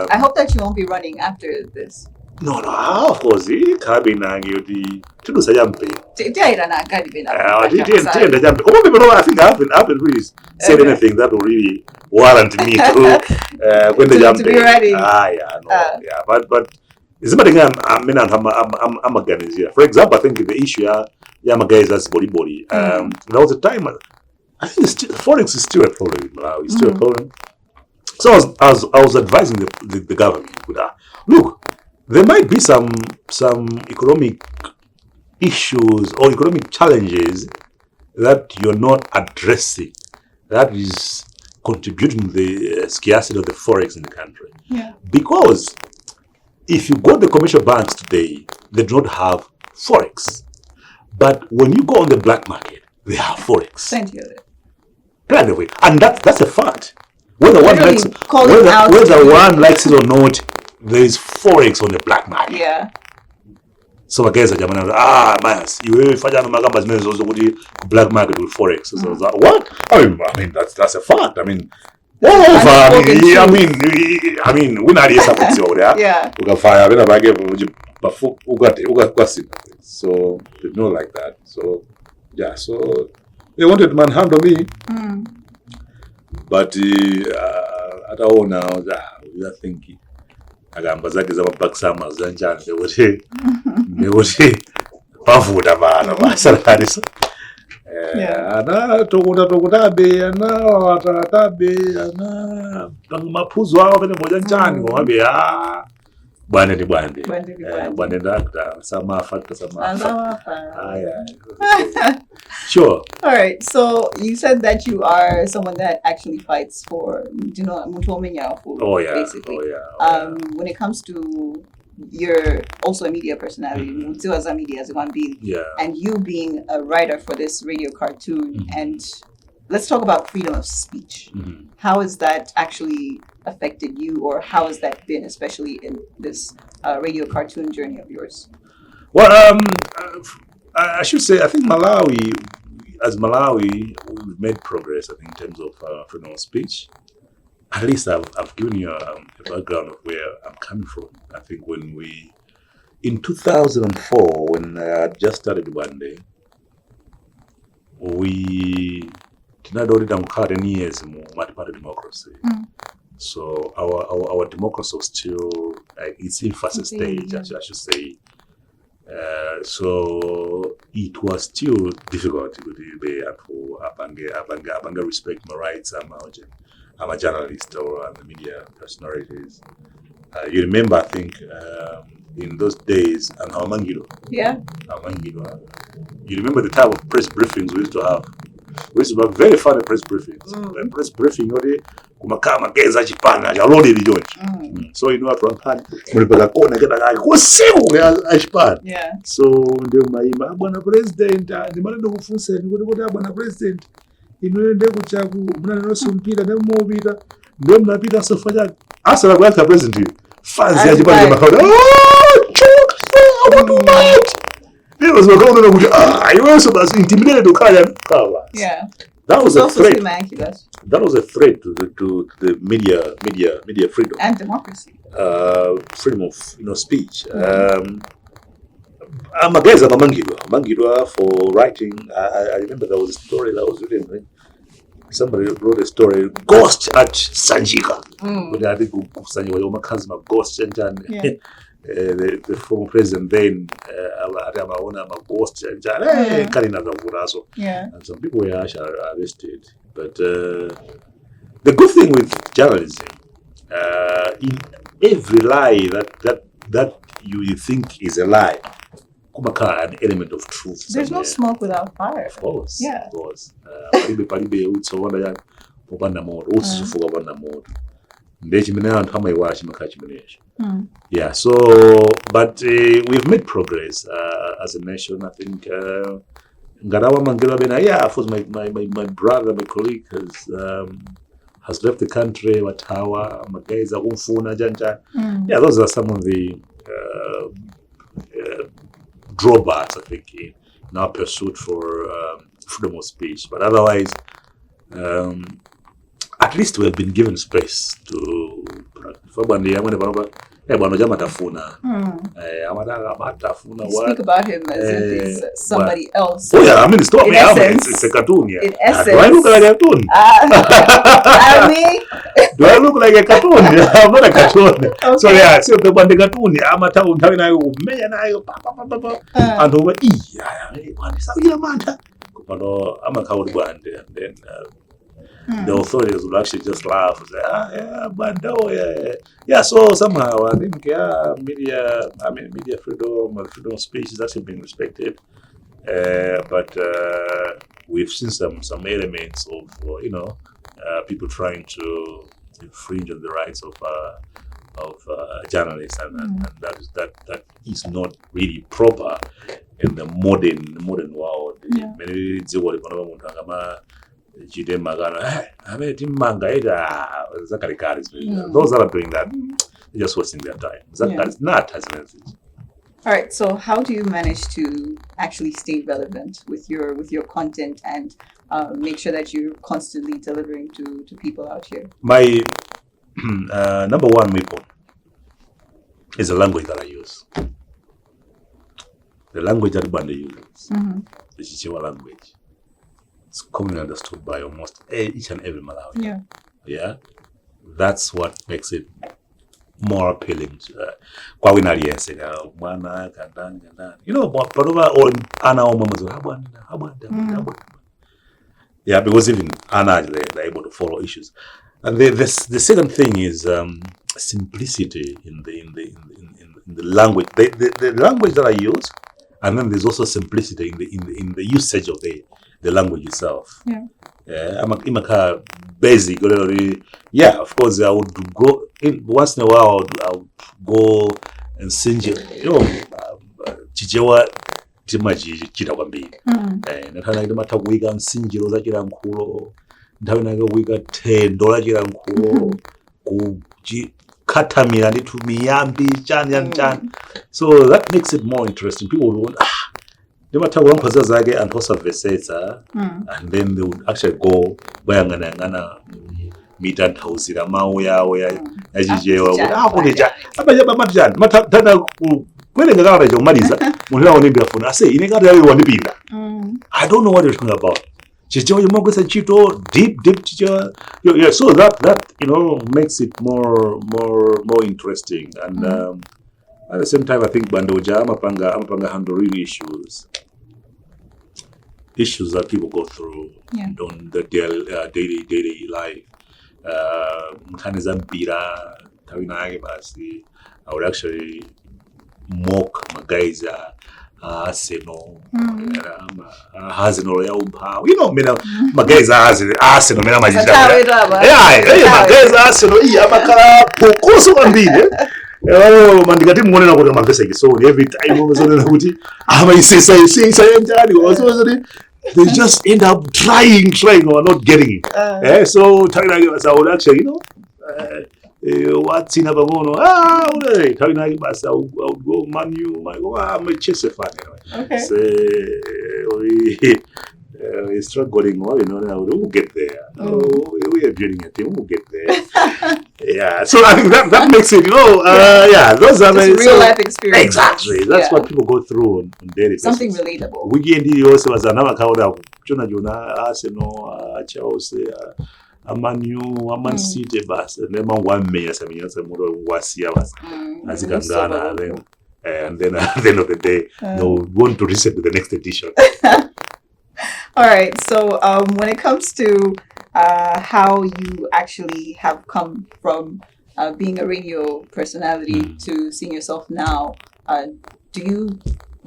Speaker 1: I hope that you won't be running after this.
Speaker 2: No, of course. Kabinangi tudusa jampe.
Speaker 1: Tiaira na kadi bena.
Speaker 2: Tiaira jampe. I think I haven't really said anything that will really warrant me to when the jampe.
Speaker 1: To be ready.
Speaker 2: Yeah. But it's something I'm against here. For example, I think the issue guys that's body. There was a time I think Forex is still a problem in Malawi. It's still a problem. So I was advising the government with that. Look, there might be some economic issues or economic challenges that you're not addressing that is contributing to the scarcity of the forex in the country.
Speaker 1: Yeah.
Speaker 2: Because if you go to the commercial banks today, they do not have forex. But when you go on the black market, they have forex.
Speaker 1: Plenty of it.
Speaker 2: Plenty of it. And that's a fact. Whether one likes it or not, there is forex on the black market.
Speaker 1: Yeah.
Speaker 2: So against jamani, mas, you fanya magamba zimezozo kuti black market with forex. So what? I mean that's a fact. I mean, I mean, we not support you there.
Speaker 1: Yeah.
Speaker 2: Ukafaya bena bage bafu ugati. So they know like that. So yeah, so they wanted to manhandle me. But at all now, we are thinking. Agamba zake za baksama zanjani ngewote pavuda bana basalisa ana tokuta ana watatabe ana mapuzo hao bene moja njani ngombe bwana ni bwana doctor sama factor sama Sure.
Speaker 1: All right. So you said that you are someone that actually fights for, basically. When it comes to you're also a media personality, and you being a writer for this radio cartoon, and let's talk about freedom of speech. How has that actually affected you, or how has that been, especially in this radio cartoon journey of yours?
Speaker 2: Well, I should say, I think Malawi, we've made progress, I think, in terms of freedom of speech. At least I've given you a background of where I'm coming from. I think in 2004, when I just started oBwande, we did not already have 10 years in multi-party democracy. So our democracy was still its infancy stage, I should say. So it was still difficult to be Abanga respect my rights. I'm a journalist or I'm a media personalities. You remember, I think, in those days, and Amangiro.
Speaker 1: Yeah.
Speaker 2: Amangiro. You remember the type of press briefings we used to have? We used to have very funny press briefings. And press briefing, kumakama geza chipana jalodi lijonji. So you know what I'm saying? Mulipaka kona kena kai kusimu ya chipana.
Speaker 1: Yeah.
Speaker 2: So ndio maima bwana president ni maneno kufunse ni kuti bwana president inoende kuchaku mnana nosumpira nemobita ndio mnapita sofanya asala kwa president fans ya chipana makao. It was you were so intimidated to kawa.
Speaker 1: Yeah.
Speaker 2: That was a threat. That was a threat to the media freedom
Speaker 1: and democracy.
Speaker 2: Freedom of speech. I'm against Mangidwa for writing. I remember there was a story that was written. Somebody wrote a story, Ghost at Sanjika. But I think Sanjika Ghost and the former president then Ghost and and some people were actually arrested. But the good thing with journalism, in every lie that you think is a lie, an element of truth.
Speaker 1: There's no smoke without fire.
Speaker 2: Of course.
Speaker 1: Yeah.
Speaker 2: Of course. popanda moto usifuka popanda moto ndechimene anthu amayiwala chimakhala chimenecho. Yeah, so but we've made progress as a nation. I think ngarawa mangelo bena, yeah, of course my brother, my colleague has left the country. Watawa magaiza kumfuna janja. Yeah, those are some of the drawbacks, I think, in our pursuit for freedom of speech. But otherwise, at least we have been given space to you speak about
Speaker 1: him as if he's somebody else.
Speaker 2: Oh yeah, I mean, it's not me.
Speaker 1: Essence,
Speaker 2: it's a cartoon. Yeah.
Speaker 1: In essence,
Speaker 2: do I look like a cartoon?
Speaker 1: I mean,
Speaker 2: do I look like a cartoon? I'm not a cartoon.
Speaker 1: Okay.
Speaker 2: So yeah, so the one the cartoon. I'm a town. And over I'm a oBwande, and then the authorities would actually just laugh and say, yeah, but no, yeah. So somehow I think media freedom and freedom of speech is actually being respected, but we've seen some elements of people trying to infringe on the rights of journalists, and that is not really proper in the modern world. Those are doing that, just wasting their time. That is not as message.
Speaker 1: All right, so how do you manage to actually stay relevant with your content and make sure that you're constantly delivering to people out here? My
Speaker 2: number one weapon is the language that I use. The language that oBwande uses, the Chichewa language. It's commonly understood by almost each and every Malawian. Yeah. That's what makes it more appealing. Kwa winali yense mwana kandani. But or Anna or Mama oBwande. Yeah, because even Anna they're able to follow issues. And the second thing is simplicity in the language. The language that I use, and then there's also simplicity in the usage of the language itself. I'm a basic. Yeah, of course I would go once in a while. I would go and sing. Chichewa timaji chita kwambiri. Natana ita matakuika msinjiro za chira nkulo. Ndawe naga wika $10 chira nkulo. Katamira nditu miyambi chan. So that makes it more interesting. People would and also Veseta, and then they would actually go bayangana meet and house in a Mauya where Ajijewa I say, I don't know what you're talking about. Deep, yeah, so that makes it more interesting, and at the same time I think Bandoja amapanga handle real issues that people go through on the daily life. I would actually mock Magaiza, Arsenal, Arsenal, Magaiza Arsenal, Magaiza Arsenal, mandikati muone kuti mavesa ikisoni every time umezonena kuti they just end up trying or not getting it. So I would actually what's in a bagono I would go manu I'm a Chelsea fan anyway. So we struggling we'll get there. We are building a team, we'll get there. Yeah, so I think that makes it, those are the
Speaker 1: real life experience.
Speaker 2: Exactly, that's what people go through on daily basis.
Speaker 1: Something relatable.
Speaker 2: Weekend also was another crowd of Jona, Arsenal, Chelsea, Man City, bus, and then 1 million, some years and more was as you can Ghana, and then at the end of the day, no want to reset to the next edition.
Speaker 1: All right, so when it comes to how you actually have come from being a radio personality to seeing yourself now, do you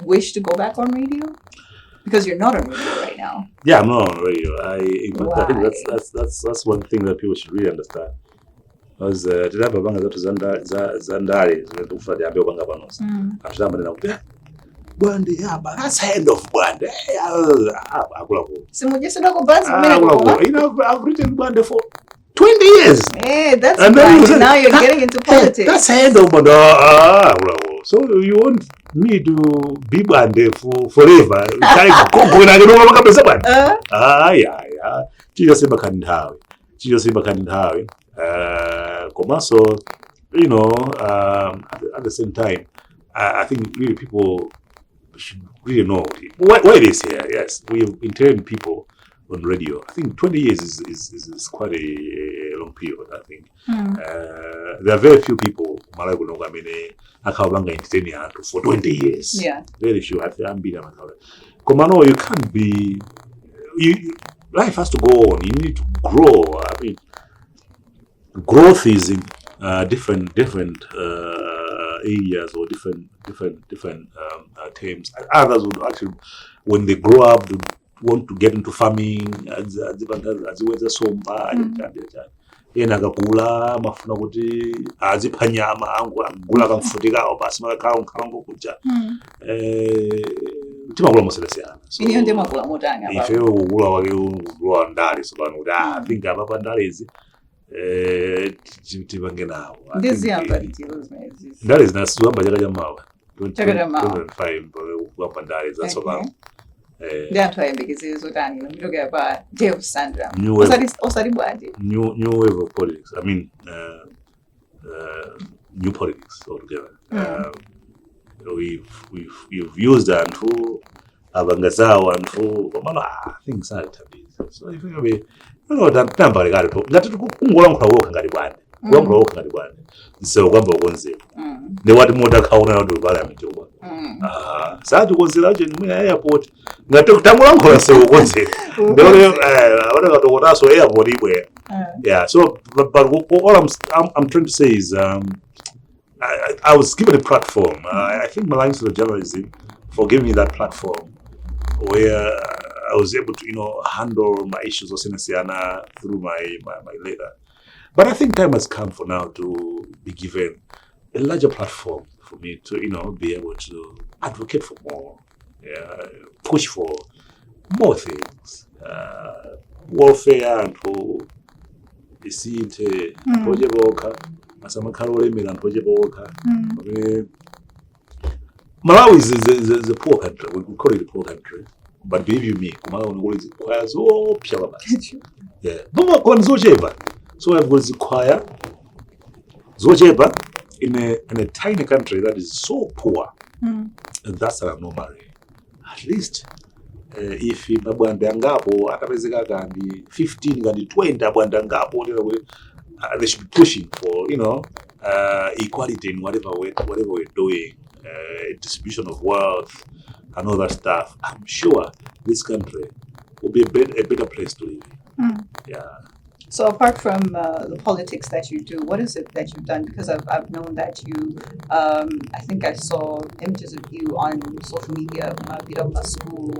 Speaker 1: wish to go back on radio? Because you're not on radio right now.
Speaker 2: Yeah, I'm not on radio. I think
Speaker 1: Why?
Speaker 2: that's one thing that people should really understand. Because tidabva panga zatu zandale zvinotofuna tihambe panga panosi. Azvitamba nena kuti bwande yaba that's end of bwande. Akulaku.
Speaker 1: Simujesera ko buzz
Speaker 2: You know, I've written bwande for 20 years.
Speaker 1: Yeah, that's
Speaker 2: And then
Speaker 1: right.
Speaker 2: you
Speaker 1: Now you're getting into politics.
Speaker 2: That's end of bwande. So you want me to be bwande for forever? Chiyosemba kandi nthawi. So, you know, at the same time, I think really people should really know why it is here. Yes, we've been telling people on radio. I think 20 years is quite a long period, I think. There are very few people entertaining for 20 years.
Speaker 1: Yeah.
Speaker 2: Very few. You can't be... life has to go on. You need to grow. I mean, growth is in different areas or different terms. Others would actually, when they grow up, they want to get into farming. Akakula mafuna kuti azipha nyama angula kamfutika basi makakhala kuja timakula mosiyana.
Speaker 1: Iniyo ndi makula motanga baba.
Speaker 2: Ife ukula wake ukula ndale sobano kuti I think apa ndale izi tipange nawo.
Speaker 1: Ndiziyamba details mezi.
Speaker 2: Ndale zinasuhamba chaka chamawa.
Speaker 1: 2005
Speaker 2: ukapa ndale zasobano.
Speaker 1: Deus Sandram.
Speaker 2: New wave of politics. I mean, new politics altogether. We've used and for abangazawa and for things are tabbies. So if you be, that number regarded that kungolangula ngati bwana. Kungolangula ngati bwana. So kwamba ukonze. Ne wati moda kaona ndo bala mjomba. Sasa tukonzera je ni airport. Ngati kutangulangula se ukonze. Ndio wana katokotaso airport ibwe. Yeah, so but all I'm trying to say is I was given a platform. I think my lines to the journalism for giving me that platform where I was able to, handle my issues of Senesiana through my letter. But I think time has come for now to be given a larger platform for me to, be able to advocate for more, push for more things. Warfare and for the seat, project worker. Malawi is a poor country. We call it a poor country. But believe you me, Malawi requires yeah. So I've got the choir Zojeba in a tiny country that is so poor. And that's an anomaly. At least if mabwande angapo atapezeka kandi 15 kandi 20 abwande angapo they should be pushing for equality in whatever we're doing, distribution of wealth and all that stuff. I'm sure this country will be a better place to live. Yeah.
Speaker 1: So apart from the politics that you do, what is it that you've done? Because I've known that you, I think I saw images of you on social media. School,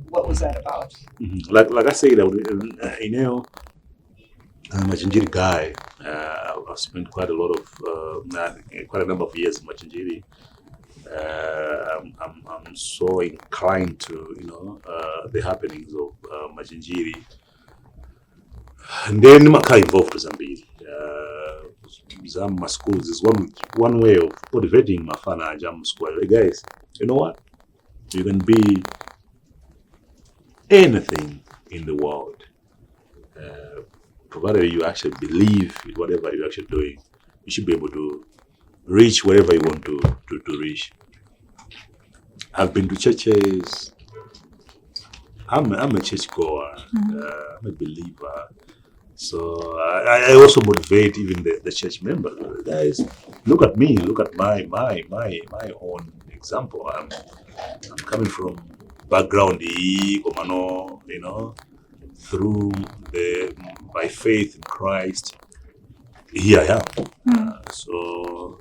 Speaker 1: what was that about?
Speaker 2: Like I said, I'm a Machinjiri guy. I've spent quite a number of years in Machinjiri. I'm so inclined to the happenings of Machinjiri, and then Maka involved with Zambia. Zama schools is one way of motivating Mafana Jam School. Hey guys, you know what? You can be anything in the world, provided you actually believe in whatever you're actually doing. You should be able to reach wherever you want to reach. I've been to churches. I'm a churchgoer. I'm a believer. So I also motivate even the church members. Guys, look at me. Look at my own example. I'm coming from background, through my faith in Christ. Here I am. So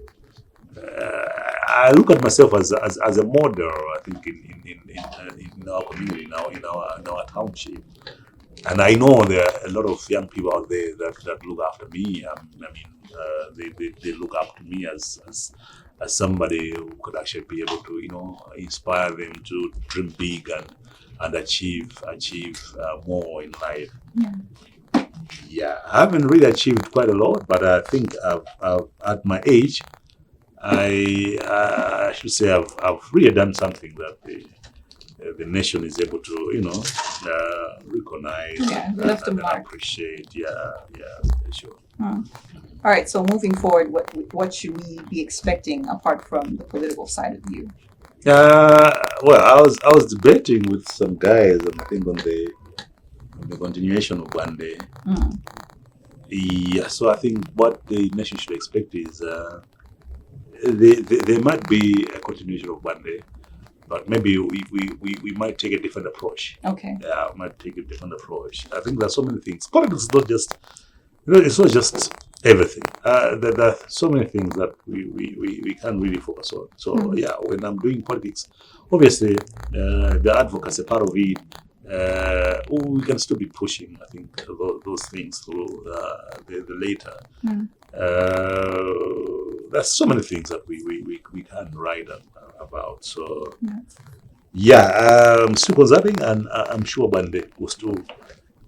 Speaker 2: I look at myself as a model. I think in our community now, in our township, and I know there are a lot of young people out there that look after me. They look up to me as somebody who could actually be able to inspire them to dream big and achieve more in life. Yeah, I haven't really achieved quite a lot, but I think I've at my age, I should say I've really done something that the nation is able to recognize and appreciate. Yeah, sure.
Speaker 1: All right, so moving forward, what should we be expecting apart from the political side of you?
Speaker 2: Well, I was debating with some guys, I think on the continuation of oBwande. Yeah, so I think what the nation should expect is there might be a continuation of oBwande, but maybe we might take a different approach.
Speaker 1: Okay.
Speaker 2: Yeah, we might take a different approach. I think there's so many things. Politics is not just, it's not just everything. There are so many things that we can't really focus on. So yeah, when I'm doing politics, obviously the advocacy part of it, we can still be pushing, I think, those things through the later. There's so many things that we can write about. So yeah, I'm still consulting, and I'm sure oBwande will still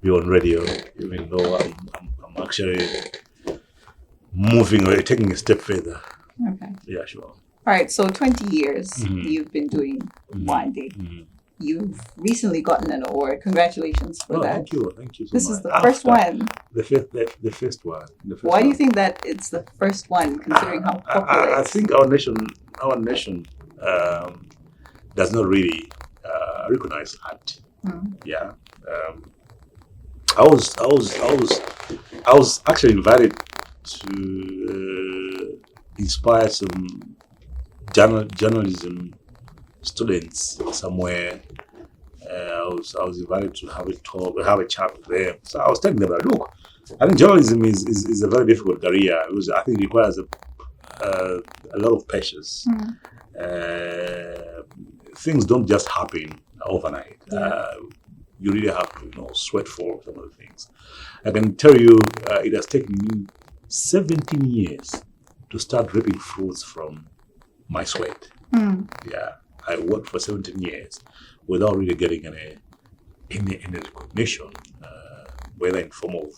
Speaker 2: be on radio, even though I'm actually moving or taking a step further.
Speaker 1: Okay.
Speaker 2: Yeah, sure.
Speaker 1: All right, so 20 years you've been doing oBwande. You've recently gotten an award. Congratulations for that.
Speaker 2: Thank you so much.
Speaker 1: This is the first one.
Speaker 2: The first one.
Speaker 1: Why do you think that it's the first one, considering how popular?
Speaker 2: I think our nation does not really recognize art. Yeah. I was actually invited to inspire some journalism students somewhere. I was invited to have a chat with them. So I was telling them that, look, I think journalism is a very difficult career. I think it requires a lot of patience. Things don't just happen overnight. You really have to sweat for some of the things. I can tell you, it has taken me 17 years to start reaping fruits from my sweat. Yeah, I worked for 17 years without really getting any recognition, whether in form of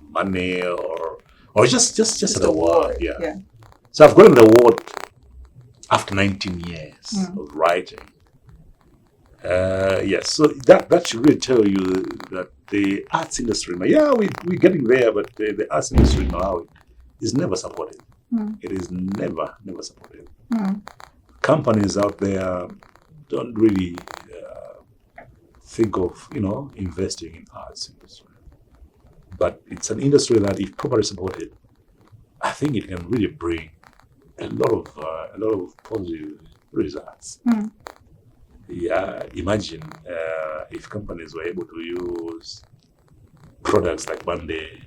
Speaker 2: money or just an award. Yeah. So I've gotten the award after 19 years of writing. Yes, so that should really tell you that the arts industry, we're getting there, but the arts industry in Malawi is never supported. It is never supported. Companies out there don't really think of investing in arts industry, but it's an industry that, if properly supported, I think it can really bring a lot of positive results. Yeah, imagine if companies were able to use products like oBwande.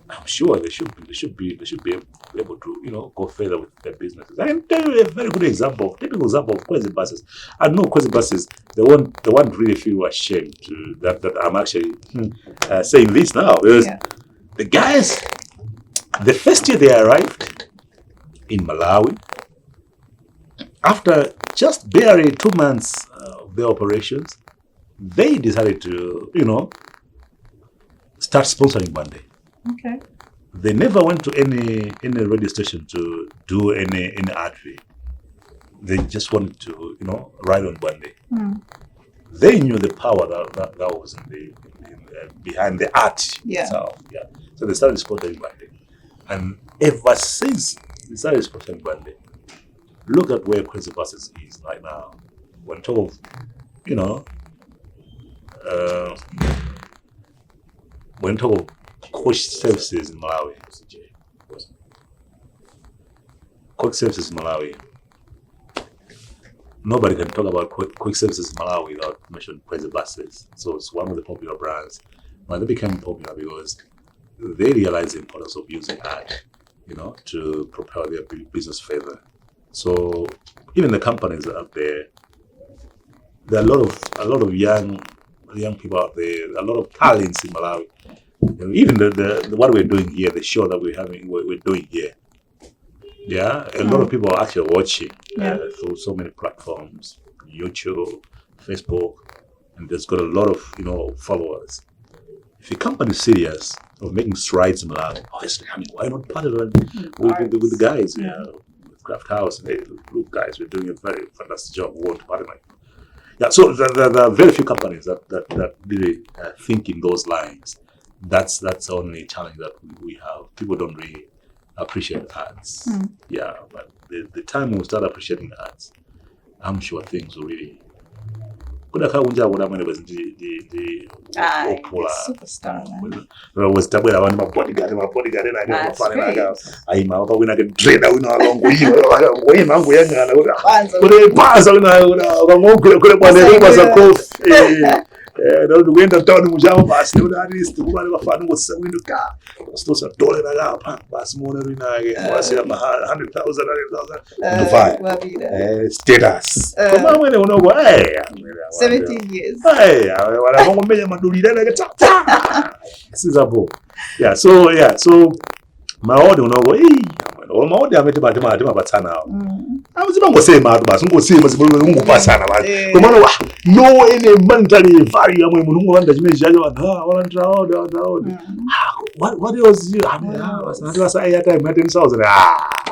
Speaker 2: I'm sure they should be able to go further with their businesses. I can tell you a very good typical example of Commedy buses. I know Commedy buses, they won't really feel ashamed that I'm actually saying this now, because the guys, the first year they arrived in Malawi, after just barely 2 months of their operations, they decided to start sponsoring oBwande.
Speaker 1: Okay.
Speaker 2: They never went to any radio station to do any advert. They just wanted to ride on oBwande. They knew the power that was behind the art itself. Yeah. So they started sponsoring oBwande, and ever since they started sponsoring oBwande, look at where Commedy buses is right now. When talk of when talk of coach services in Malawi, nobody can talk about quick services in Malawi without mentioning Commedy buses. So it's one of the popular brands. But they became popular because they realized the importance of using art, to propel their business further. So even the companies out there are a lot of young people out there, a lot of talents in Malawi. Even the what we're doing here, the show that we're doing here. Yeah, a lot of people are actually watching through so many platforms, YouTube, Facebook, and there's got a lot of followers. If your company is serious of making strides in Malawi, obviously, I mean, why not partner with the guys? With Craft House, look, guys, we're doing a very fantastic job. We want to partner. Yeah, so there are very few companies that really think in those lines. That's the only challenge that we have. People don't really appreciate ads. Yeah, but the time we start appreciating ads, I'm sure things will really. Was
Speaker 1: superstar.
Speaker 2: Was tabwera abantu mabodyguard and I ayima apa wina ke trader wina wina mangu yangana kule phansi wina kule bwana kwaza coffee ndo kuenda town mujama basi ndo at least kubali bafana ngose window ka stosa dollar lapha basi muone rina ke basi ama 100,000 fine status koma mwene unoko
Speaker 1: 17 years
Speaker 2: wala mongo menya madulira na ta sizabo so maode unoko maode amete batsana abuziba ngosema abantu basi ngosema ngopasana basi komana no ene mentally value amwe munhu wanda chimejaje vanhu what else you wasati wasa airtime 10,000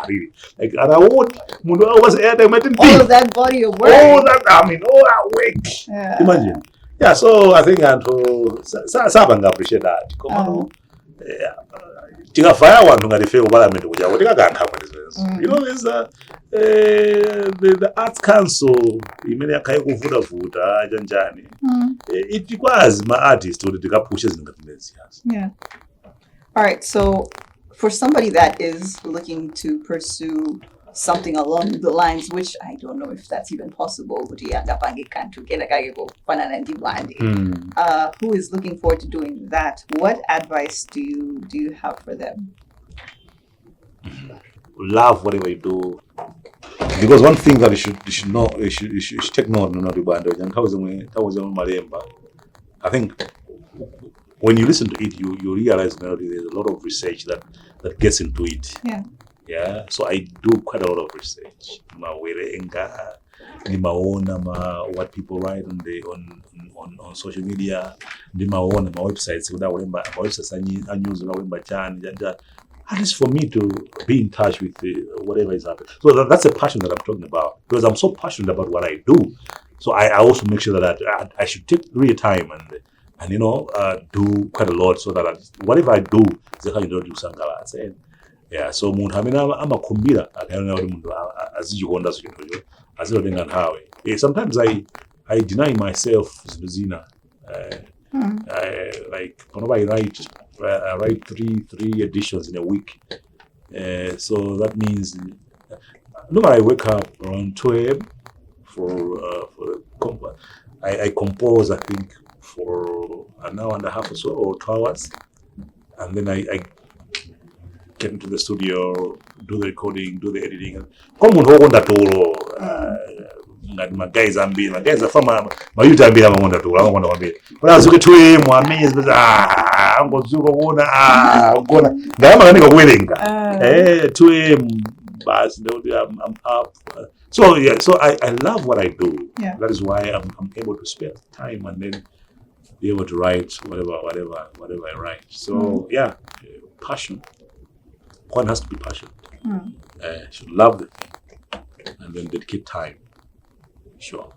Speaker 2: really like and I want munhu was airtime 10
Speaker 1: all of that body of work
Speaker 2: all that work imagine so I think antu sabanga appreciate that komana tikafaya vanhu ngatife kuparliament kuchako tikaganga there's the arts council imene yakhaye kuvuta chanjani itikwazi ma-artist kuti tikapushe zinthu ngatineziyas.
Speaker 1: All right, so for somebody that is looking to pursue something along the lines, which I don't know if that's even possible, but who is looking forward to doing that, what advice do you have for them?
Speaker 2: Love whatever you do, because one thing that you should take note of, I think when you listen to it, you realize that there's a lot of research that gets into it. Yeah, so I do quite a lot of research. What people write on social media, my websites, at least for me to be in touch with whatever is happening. So that's a passion that I'm talking about, because I'm so passionate about what I do. So I also make sure that I should take real time and do quite a lot, so that whatever I do, so muntu amene amakhumbira akaona kuti muntu azichikonda zinthuzo azilotenga nthawi. Sometimes I deny myself zinthu zina. Like whenever I write three editions in a week. So that means normally I wake up around 2 a.m. I compose, I think, for an hour and a half or so, or 2 hours, and then I get into the studio, do the recording, do the editing. Come on, hold that all. My guys are from my youth. I'm going to do. I'm going to. When I was looking to him, I'm going to go. I'm going to willing. To him, but I'm up. So I love what I do. That is why I'm able to spend time and then be able to write whatever I write. So passion. One has to be passionate. Should love the thing and then dedicate time. Sure.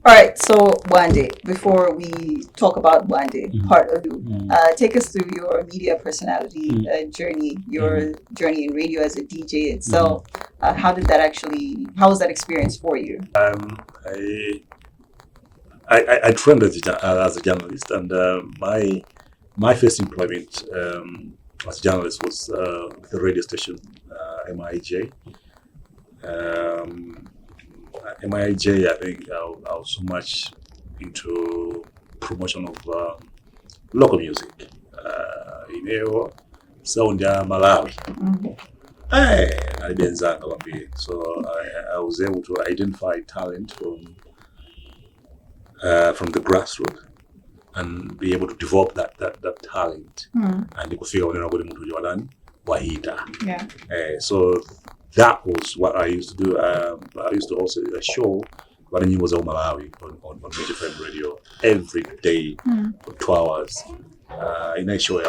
Speaker 2: All
Speaker 1: right, so oBwande, before we talk about oBwande, part of you, take us through your media personality journey, your journey in radio as a DJ itself. How was that experience for you?
Speaker 2: I trained as a journalist, and my first employment as a journalist was the radio station, MIJ. MIJ, I think I was so much into promotion of local music. Sound ya Malawi. So I was able to identify talent from the grassroots and be able to develop that talent. And you could figure out
Speaker 1: Yeah.
Speaker 2: So that was what I used to do. I used to also do a show when I was on Malawi on Major FM radio every day for 2 hours. In a show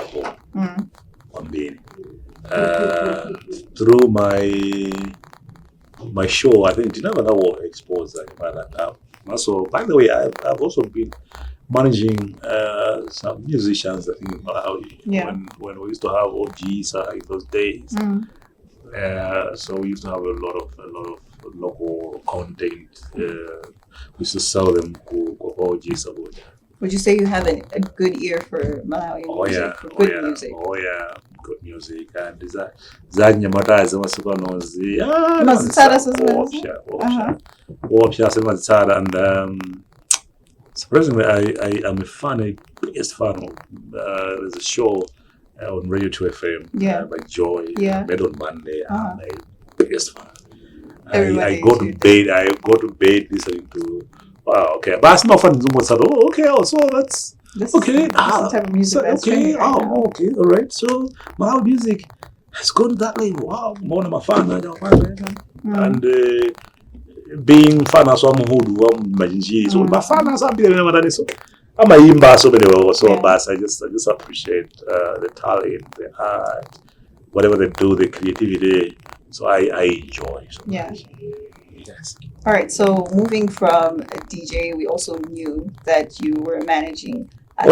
Speaker 2: on being through my show, I think never know exposed by that now. So by the way, I've also been managing some musicians, I think, in Malawi. When we used to have OGs in those days. So we used to have a lot of local content. We used to sell them to OGs.
Speaker 1: Would you say you have a good ear for Malawi music? For good music?
Speaker 2: Good music. And Zanyamata is also known as and surprisingly, I am a biggest fan of there's a show on Radio 2 FM by Joy, made on Monday. I'm a biggest fan. I go to bed listening to. Wow, okay, but it's not fun. Okay, so that's okay.
Speaker 1: That's the type of music
Speaker 2: okay, okay, all right. So my music has gone that way. Wow, more than my fan, and being fan of some who imagine so my fan has been so I'm a imba so many so but I just appreciate the talent, the art, whatever they do, the creativity. So I enjoy so much. Yes.
Speaker 1: All right. So moving from a DJ, we also knew that you were managing.
Speaker 2: I've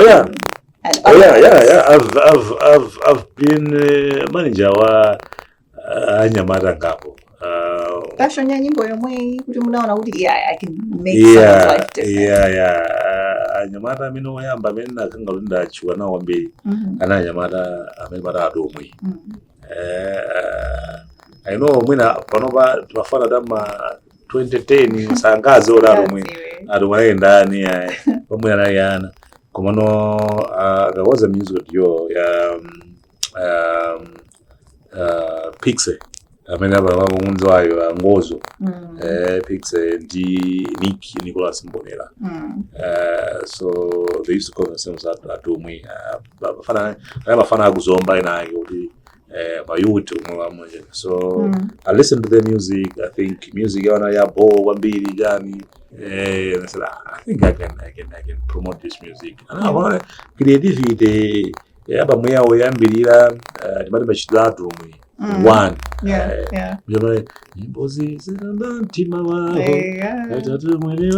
Speaker 2: been manager wa Anyamata Ngapo.
Speaker 1: I can make someone's life different.
Speaker 2: Anyamata mino yamba mena kangalunda chuana wambi. Ana Anyamata amebara adomwe. I know mwina panoba tunafana dama 2010 sangazi olarumwe arumwe ndani pamwe na yana komano there was a music video Pixie amene abamunzo ayo ngozo Pixie ndi Nicholas Mbonera so they used to call themselves adomwe bafana kuzomba inayo kuti so I listen to their music. I think music ya bo wambili jani and I said I think I can promote this music and I want creativity but moya oyambirira ndimati bachidatu one you know imbozi zinantima wao etatu mwene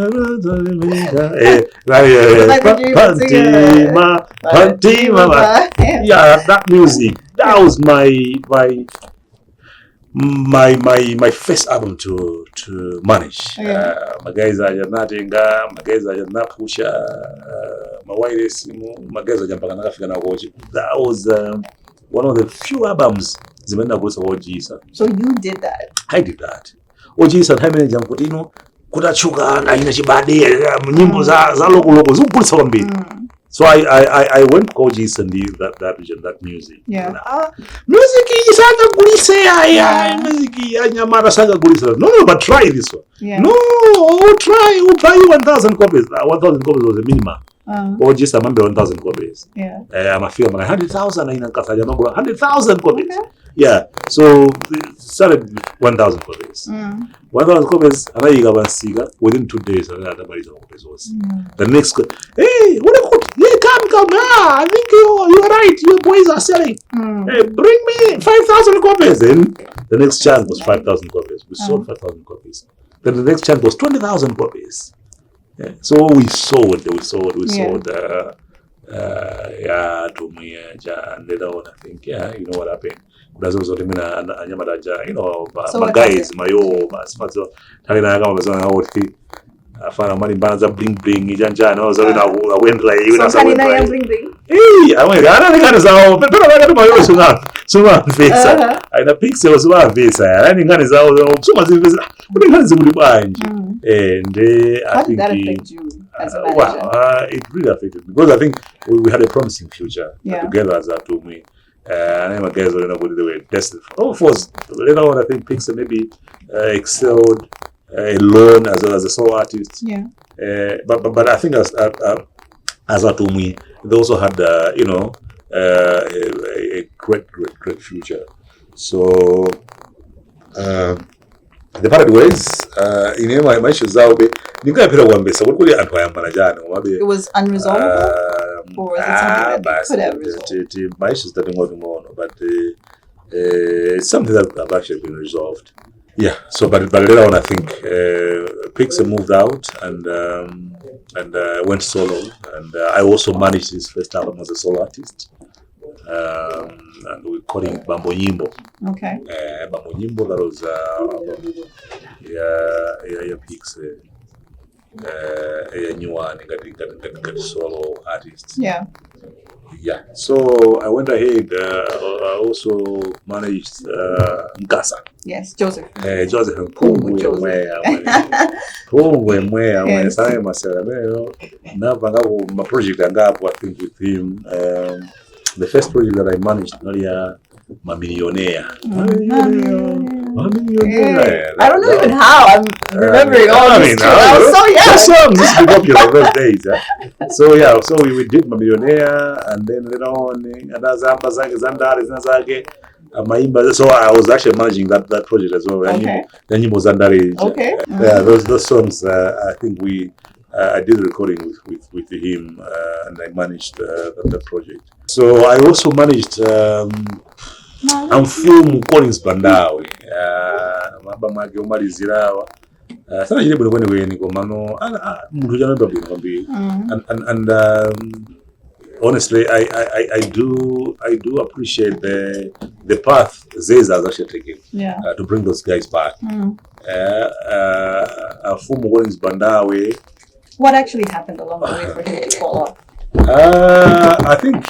Speaker 2: pantima that music. That was my first album to manage. My guys are natinga, my guys are napusha, my wireless, my guys are jumping African watch. That was one of the few albums zimenda kusa OGs.
Speaker 1: So you did that?
Speaker 2: I did that. OGs and Hemene Jamputino kutachuka na ina chibade nyimbo za loko zukulisa wambi. So I went to OGs and that music. Music is sanga gulisa music anyamara sanga gulisa. No, but try this one. No, try. We'll buy you 1,000 copies. 1,000 copies was the minimum. OGs I remember 1,000 copies. I'm a film like 100,000 in Kasaja 100,000 copies. So it started 1,000 copies. 1,000 copies and I got siga within 2 days and everybody's copies was. The next hey, what a good come. I think you're right. Your boys are selling. Hey, bring me 5,000 copies. Then the next chance was 5,000 copies. We sold 5,000 copies. Then the next chance was 20,000 copies. So we sold. To me, and later on, I think, you know what happened. That's also you know, my guys, my so afana mali banza bling ijanjana so na went like you know so bling I went ana ngane zawo phela baka tumayo suma visa aina pixel suma visa ani ngane zawo suma zivisa kuti ngane zikuli banje and I think
Speaker 1: that affect you as a manager?
Speaker 2: It really affected me because I think we had a promising future together as a team. And then my guys were not good. They were destined for. Of course, later on, I think Pixar maybe excelled alone as well as a solo artist.
Speaker 1: Yeah.
Speaker 2: But I think as Atumwi, they also had a great future. So the parted ways in my shoes out be ningapira kuambesa kuli anthu ayambana jana ngoba
Speaker 1: It was unresolvable, or was it something that could have resolved?
Speaker 2: My issues that ngono, but it's something that have actually been resolved. Yeah. So, but later on, I think Pixar moved out and went solo, and I also managed his first album as a solo artist. And we called it Bambo Nyimbo.
Speaker 1: Okay.
Speaker 2: Bambo Nyimbo, that was Pixar. A new one, got solo artist.
Speaker 1: Yeah.
Speaker 2: Yeah. So I went ahead. I also managed Nkasa.
Speaker 1: Yes, Joseph.
Speaker 2: Joseph Pungwe Mwe Sai Masela. My project I think with him. The first project that I managed, Millionaire.
Speaker 1: I don't know even how I'm remembering all these. I was so young.
Speaker 2: The songs used to be popular those days. So yeah, so we did Millionaire, and then later on, so I was actually managing that project as well.
Speaker 1: Okay.
Speaker 2: Then he was Zandari.
Speaker 1: Okay.
Speaker 2: Yeah, those songs. I think I did the recording with him, and I managed that project. So I also managed. I'm from Collins Bandawe. Maba mage omalizirawa. Sana jile bwe kwenye niko mano mtu jana ndo bimbi. And honestly I do appreciate the path Zeza has actually taken to bring those guys back. From Collins Bandawe.
Speaker 1: What actually happened along the way for him to fall off?
Speaker 2: I think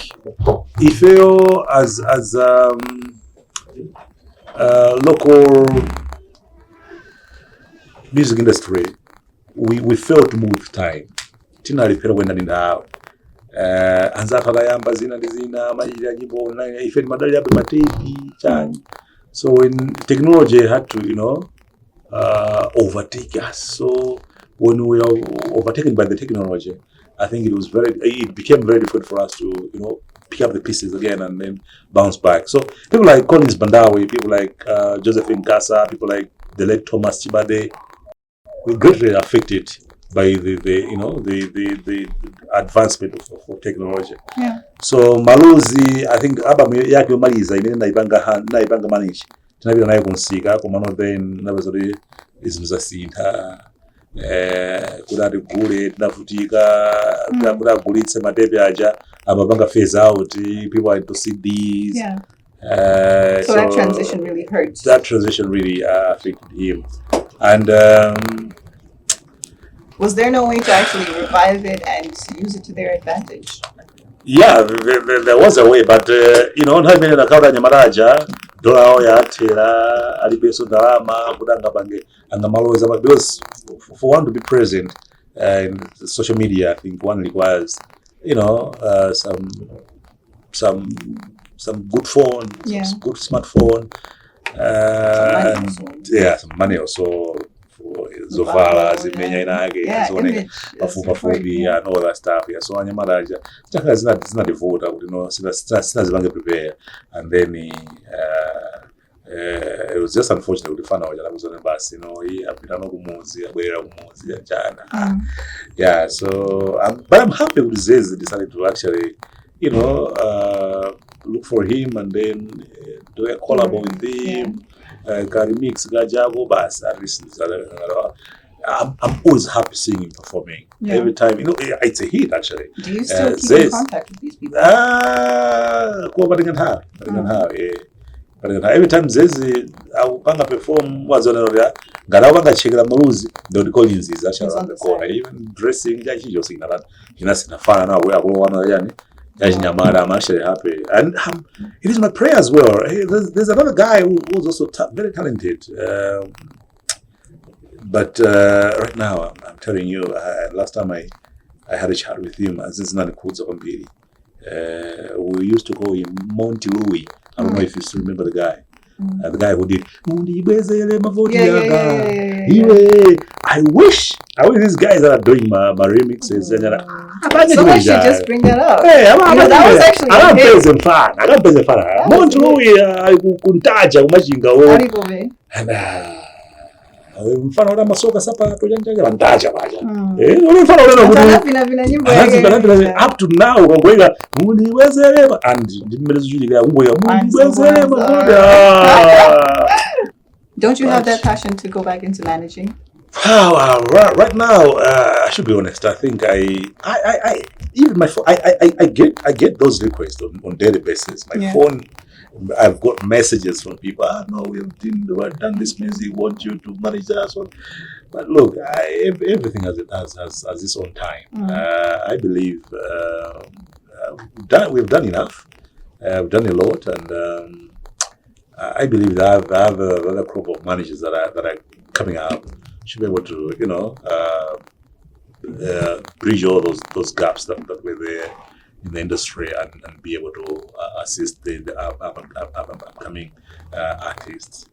Speaker 2: Ifeo as local music industry, we failed to move with time. Tina lipera wenda ninda anza yamba zina majira nyimbo na ifedi madali yabe matepi chani. So when technology had to overtake us. So when we are overtaken by the technology, I think it became very difficult for us to, pick up the pieces again and then bounce back. So people like Collins Bandawe, people like Josephine Kasa, people like the late Thomas Chibade were greatly affected by the advancement of technology.
Speaker 1: Yeah.
Speaker 2: So Maluzi, I think album yake umaliza imene naibanga manage. Tunabira nayo kunsika kwa mano then nabazori izimzasinta. Kudari gule nafutika kudari gulitse matepe aja ababanga phase out, people are into CDs.
Speaker 1: Yeah. So that transition really hurt.
Speaker 2: That transition really affected him. And
Speaker 1: was there no way to actually revive it and use it to their advantage?
Speaker 2: Yeah, there was a way, but ntaimene nakauda nyamaraja dola ya tera alipeso dalama kudanga bange angamaloza, because for one to be present in social media, I think one requires some good phone, some good smartphone, some money also for Zovala, Zimenya inage, zoning mafubi and all that stuff. Yeah, so anyamaraja chaka is not devoted, sina prepare, and then it was just unfortunate with the fan was on the bus, he apitano kumuzi, abwera kumuzi jana. Yeah, so but I'm happy with Zez decided to actually, look for him and then do a collab with him, remix gajago bas. At least I'm always happy seeing him performing. Every time, it's a hit actually.
Speaker 1: Do you still keep in contact with these people?
Speaker 2: Every time Zezi Panga perform was on the Garawaga Chekla Maruzi, the Collins is actually around the corner. Even dressing, Jaji Josin, Jinasina Fana, where I go on Yani, I'm actually happy. And it is my prayer as well. There's another guy who's also very talented. But right now, I'm telling you, last time I had a chat with him, Aziz Nani Kudza Ombiri. we used to call him Monty Louis. I don't know if you still remember the guy. The guy who did I wish these guys that are doing my remixes and
Speaker 1: someone should just bring that up.
Speaker 2: Hey,
Speaker 1: that was actually
Speaker 2: I got busy fan. Monty Louis kuntaja kumajinga wo. And mfano ora masoka sapato janja bantaja baja. Mfano ora up to now ngwega mundiwezele and ndimelezujuliga ngoya mundiwezele magoda.
Speaker 1: Don't you have that passion to go back into managing?
Speaker 2: Right now, I should be honest. I think I even my phone. I get those requests on daily basis. My phone, I've got messages from people. No, we've done this music. We want you to manage that one. But look, everything has its own time. I believe we've done enough. We've done a lot, and I believe that I have another crop of managers that are coming up. Should be able to, bridge all those gaps that were there in the industry and be able to assist the upcoming artists.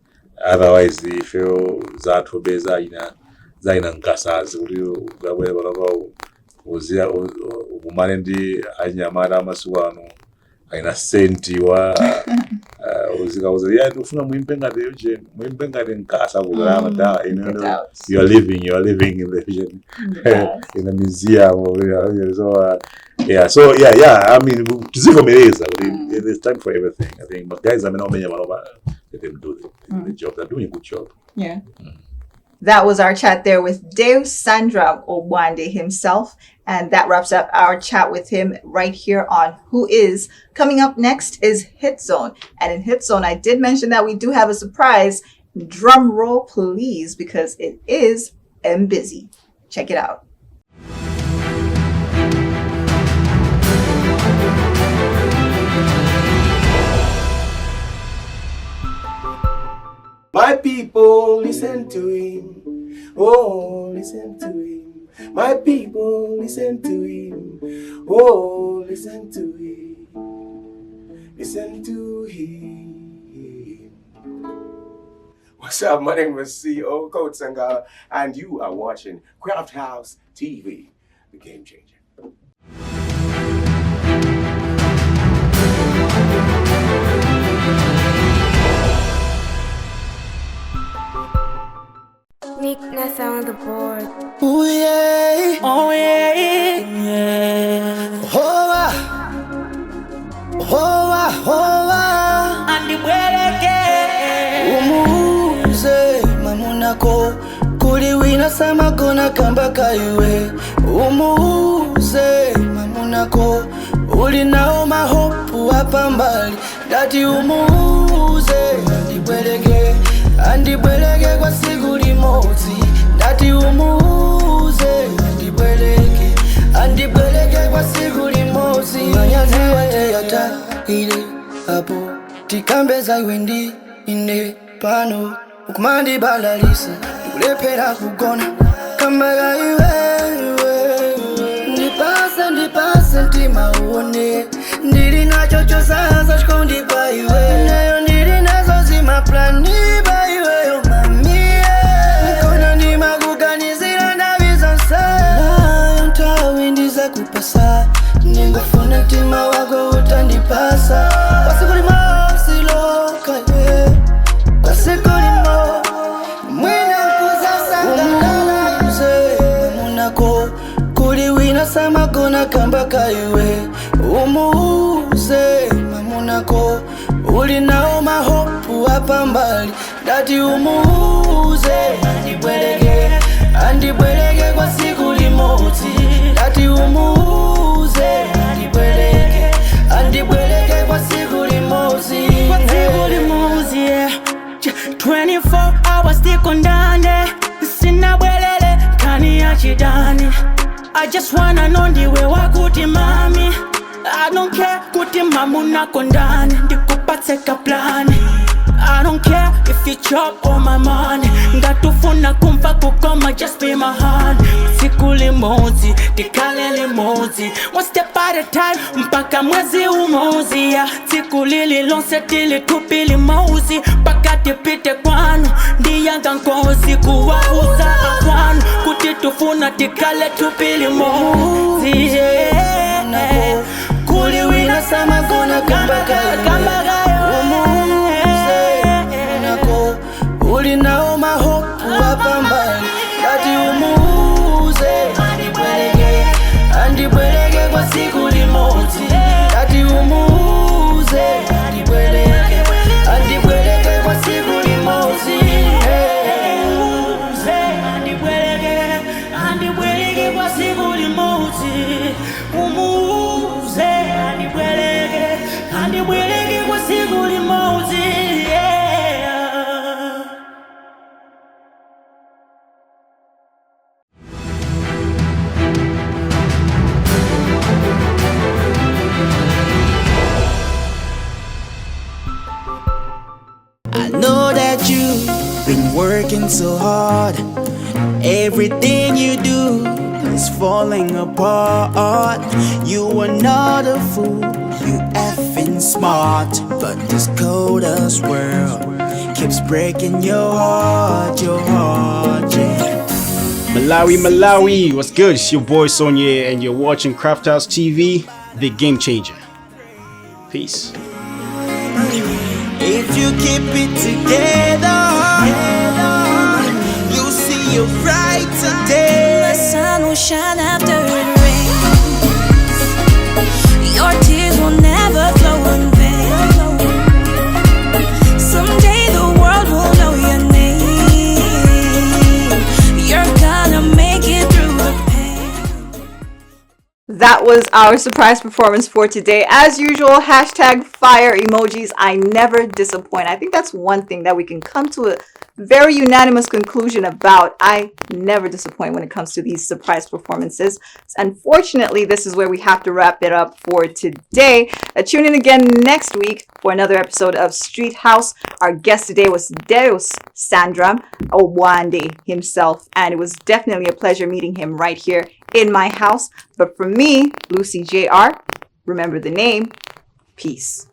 Speaker 2: Otherwise, if you that for beza zaina nkasas uzia umanendi anyamara masuwano aina senti wa uzika ufuna mwimpenga de eugene mwimpenga de nkasa kugala mata you're living in the vision in the museum so I mean there's time for everything. I think but guys let them do the job. They're doing a good job.
Speaker 1: That was our chat there with Deus Sandram oBwande himself. And that wraps up our chat with him right here on Who Is. Coming up next is Hit Zone. And in Hit Zone, I did mention that we do have a surprise. Drum roll, please, because it is Busy. Check it out.
Speaker 4: My people, listen to him. Oh, listen to him. My people, listen to him. Oh, listen to him. Listen to him. What's up? My name is CEO Coach Sangha, and you are watching Craft House TV, the game changer.
Speaker 5: Meekness on the board.
Speaker 6: Ooh yeah, oh yeah, yeah. Hoa, hoa, hoa. Andi bweleke. Umuze mamunako kuliwina sama kona kamba kaiwe. Umuze mamunako ulinao mahopu hapa mbali. Dati umuze andi bweleke kwa siku limoti. Dati umuze andi bweleke kwa siku limoti. Manyazi wate yata ile hapo tikambeza iwendi ine pano ukumandi balalisa ulepera kugona kama iwe ndipase ntima uone ndiri nacho chosaza chikondi pa iwe nayo ndiri nazo zima plani pa iwe yo mamie nikona ndima kuganizira ndavizansa nayo ntawindiza kupasa ningofuna ntima wako utandipasa wasikulima siloka wasikulima mwina kuzasa umuze munako kuliwina sama kona kamba kaiwe umuze mamunako ulinao mahopu hapa mbali. Dati umuze andi bweleke kwa siku limoti. Dati umuze andi bweleke kwa siku limoti. Kwa siku limoti, yeah. 24 hours tiko ndane sina bwelele kani ya chidani. I just wanna know ndiwe wakuti mami. I don't care kuti mamu nako ndani ndikupatse ka plani. I don't care if you chop all my money. Ngatufuna kumpa kukoma, just be my honey. Siku limozi, tikale limozi. One step at a time, mpaka mwezi umozi ya. Siku lili lonse tili tupi limozi. Paka tipite kwanu, ndiyanga nkozi. Kuwauza akwanu, kutitufuna tikale tupi limozi. Kuliwina sama gona kambaga Uli nao mahopu hapa mbali Kati umuuze Andibwelege kwa siku limozi Kati umuuze Andibwelege kwa siku limozi Andibwelege kwa siku limozi Umuuze Andibwelege kwa siku limozi
Speaker 7: I know that you've been working so hard. Everything you do is falling apart. You are not a fool, you effing smart. But this cold-ass world keeps breaking your heart, yeah.
Speaker 8: Malawi, what's good? It's your boy Sonia and you're watching Crafthouse TV, the game changer. Peace.
Speaker 7: If you keep it together, you'll see a brighter day.
Speaker 9: The sun will shine after it rains. Your tears will never flow in vain. Someday the world will know your name. You're gonna make it through the pain.
Speaker 1: That was our surprise performance for today. As usual, hashtag fire emojis. I never disappoint. I think that's one thing that we can come to a very unanimous conclusion about. I never disappoint when it comes to these surprise performances. Unfortunately, this is where we have to wrap it up for today. Tune in again next week for another episode of Streethouse. Our guest today was Deus Sandram, oBwande himself, and it was definitely a pleasure meeting him right here in my house. But for me, Lucie JR, remember the name. Peace.